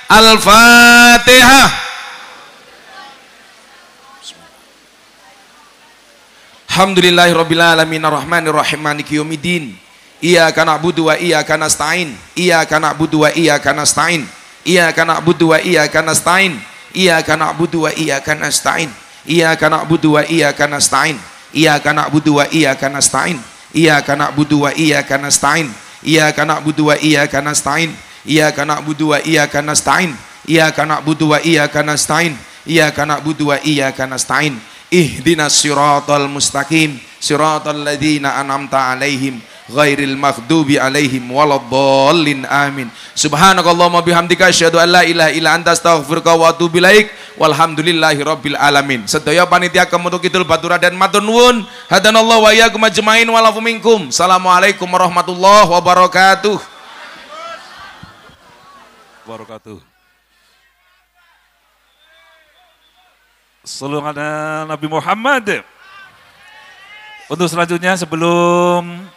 Al-Fatihah. Alhamdulillahi rabbil alamin arrahmanir rahim maliki yaumiddin. Iyyaka na'budu wa iyyaka nasta'in. Iyyaka na'budu wa iyyaka nasta'in. Iyyaka na'budu wa iyyaka nasta'in. Iyyaka na'budu wa iyyaka nasta'in. Iyyaka na'budu wa iyyaka nasta'in. Iyyaka na'budu wa iyyaka nasta'in. Iyyaka na'budu wa iyyaka nasta'in. Iyyaka na'budu wa iyyaka nasta'in. Iyyaka na'budu wa iyyaka nasta'in. Iyyaka na'budu wa iyyaka nasta'in. Iyyaka na'budu wa iyyaka nasta'in. Ihdinas siratal mustaqim, siratal ladzina an'amta 'alaihim ghairil maghdubi 'alaihim waladdallin. Amin. Subhanakallahumma bihamdika asyhadu an la ilaha illa anta astaghfiruka wa atubu ilaik. Walhamdulillahi rabbil alamin. Sedaya panitia Kemutu Kidul Batura dan matur nuwun. Hadanallahu wa iyyakum ajmain wa lafu minkum. Assalamualaikum warahmatullahi wabarakatuh. Wabarakatuh. Sallallahu ala Nabi Muhammad. Untuk selanjutnya sebelum